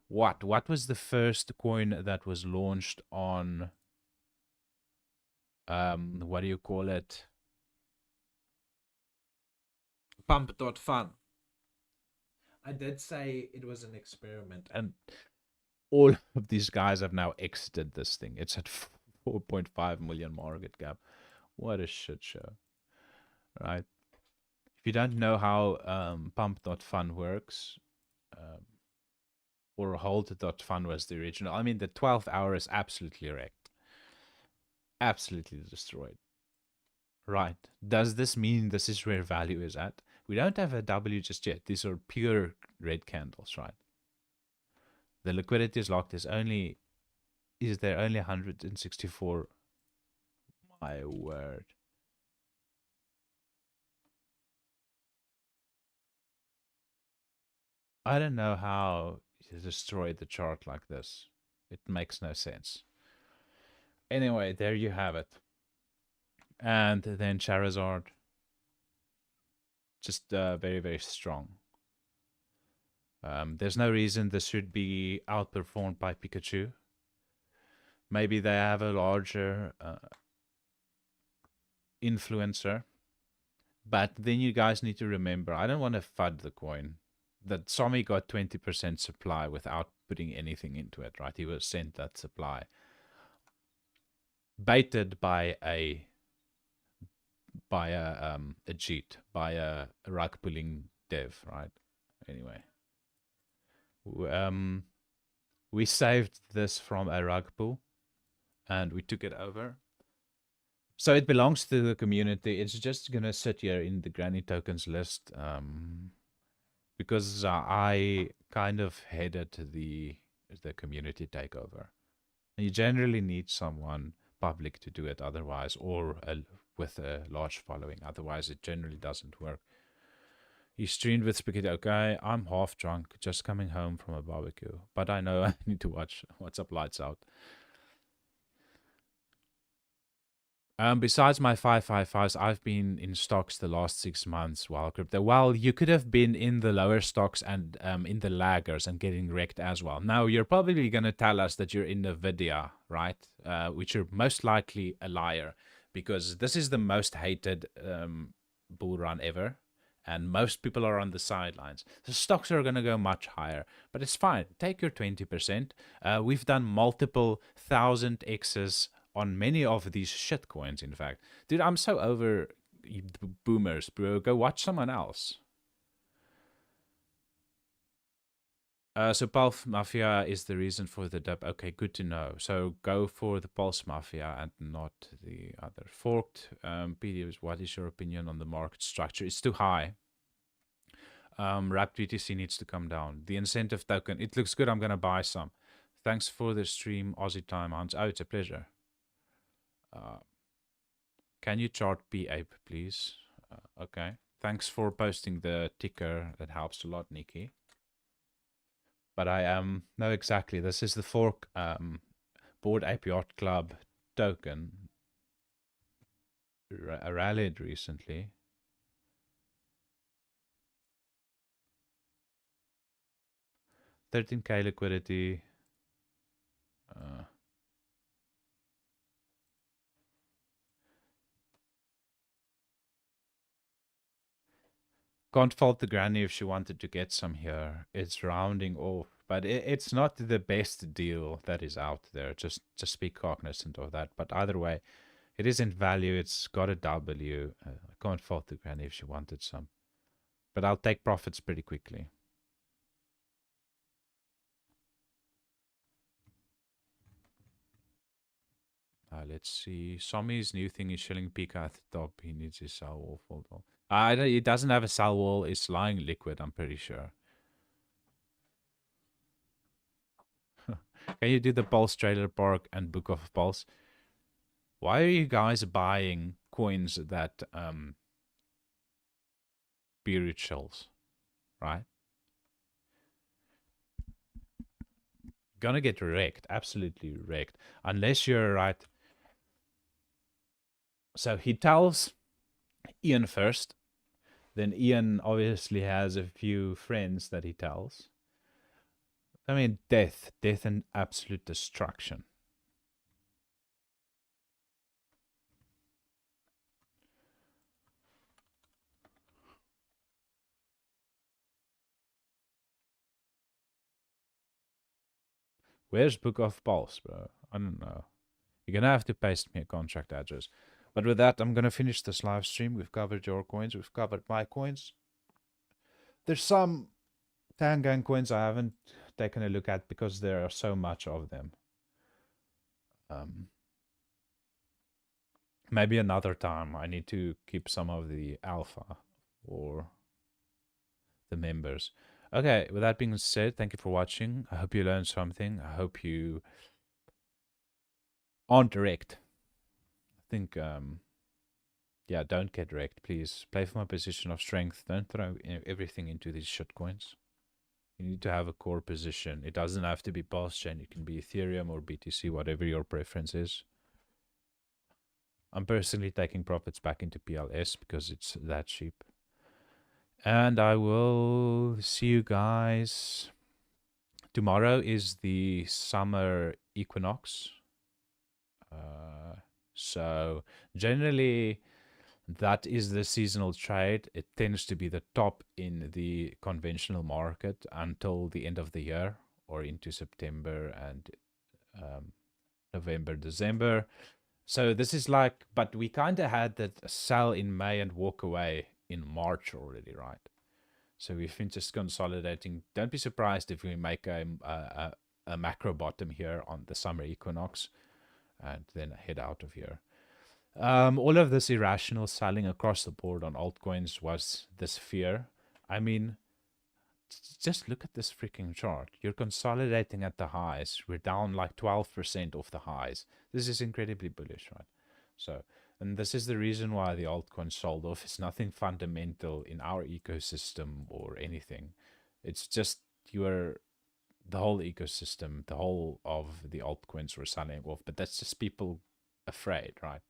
S1: What was the first coin that was launched on what do you call it? Pump.fun. I did say it was an experiment, and all of these guys have now exited this thing. It's at 4.5 million market cap. What a shit show, right? If you don't know how pump.fun works, or hold.fun was the original. I mean, the 12th hour is absolutely wrecked. Absolutely destroyed. Right. Does this mean this is where value is at? We don't have a W just yet. These are pure red candles, right? The liquidity is locked. Is there only 164? My word. I don't know how you destroy the chart like this. It makes no sense. Anyway, there you have it. And then Charizard. Just very, very strong. There's no reason this should be outperformed by Pikachu. Maybe they have a larger influencer. But then you guys need to remember, I don't want to FUD the coin. That Somi got 20% supply without putting anything into it, right? He was sent that supply. Baited by a cheat, by a rug pulling dev, right? Anyway. We saved this from a rug pull and we took it over. So it belongs to the community. It's just going to sit here in the Granny Tokens list because I kind of headed the community takeover. And you generally need someone public to do it otherwise, or with a large following. Otherwise, it generally doesn't work. He streamed with Spaghetti. Okay, I'm half drunk, just coming home from a barbecue. But I know I need to watch What's Up Lights Out. Besides my 555s, I've been in stocks the last 6 months while crypto. Well, you could have been in the lower stocks and in the laggers and getting wrecked as well. Now, you're probably going to tell us that you're in NVIDIA, right? Which you're most likely a liar, because this is the most hated bull run ever. And most people are on the sidelines. The stocks are going to go much higher, but it's fine. Take your 20%. We've done multiple 1000x's on many of these shit coins, in fact. Dude, I'm so over boomers, bro. Go watch someone else. So Pulse Mafia is the reason for the dip. Okay, good to know. So go for the Pulse Mafia and not the other. Forked PDs, what is your opinion on the market structure? It's too high. Wrapped BTC needs to come down. The incentive token, it looks good. I'm going to buy some. Thanks for the stream, Aussie Time Hunts. Oh, it's a pleasure. Can you chart P-Ape, please? Okay. Thanks for posting the ticker. That helps a lot, Nikki. But I know exactly. This is the fork Board Ape Yacht Club token. Rallied recently. $13K liquidity. Can't fault the granny if she wanted to get some here. It's rounding off, but it's not the best deal that is out there. Just be cognizant of that. But either way, it is in value. It's got a W. I can't fault the granny if she wanted some. But I'll take profits pretty quickly. Let's see. Somi's new thing is shilling Pika at the top. He needs his sell wall. It doesn't have a sell wall. It's lying liquid, I'm pretty sure. Can you do the Pulse Trailer Park and Book of Pulse? Why are you guys buying coins that period shells, right? Gonna get wrecked, absolutely wrecked, unless you're right. So he tells Ian first, then Ian obviously has a few friends that he tells. I mean, death and absolute destruction. Where's Book of Pulse, bro? I don't know. You're gonna have to paste me a contract address. But with that, I'm gonna finish this live stream. We've covered your coins. We've covered my coins. There's some Tangang coins I haven't taken a look at because there are so much of them. Maybe another time I need to keep some of the alpha for the members. Okay, with that being said, thank you for watching. I hope you learned something. I hope you aren't wrecked. I think, yeah, don't get wrecked, please. Play from a position of strength. Don't throw everything into these shitcoins. You need to have a core position. It doesn't have to be PulseChain. It can be Ethereum or BTC, whatever your preference is. I'm personally taking profits back into PLS because it's that cheap. And I will see you guys. Tomorrow is the summer equinox. So generally, that is the seasonal trade. It tends to be the top in the conventional market until the end of the year or into September and November, December. So this is like, but we kind of had that sell in May and walk away in March already, right? So we've been just consolidating. Don't be surprised if we make a macro bottom here on the summer equinox and then head out of here. All of this irrational selling across the board on altcoins was this fear. I mean, just look at this freaking chart. You're consolidating at the highs. We're down like 12% off the highs. This is incredibly bullish, right? So, and this is the reason why the altcoin sold off. It's nothing fundamental in our ecosystem or anything. It's just the whole ecosystem, the whole of the altcoins were selling off. But that's just people afraid, right?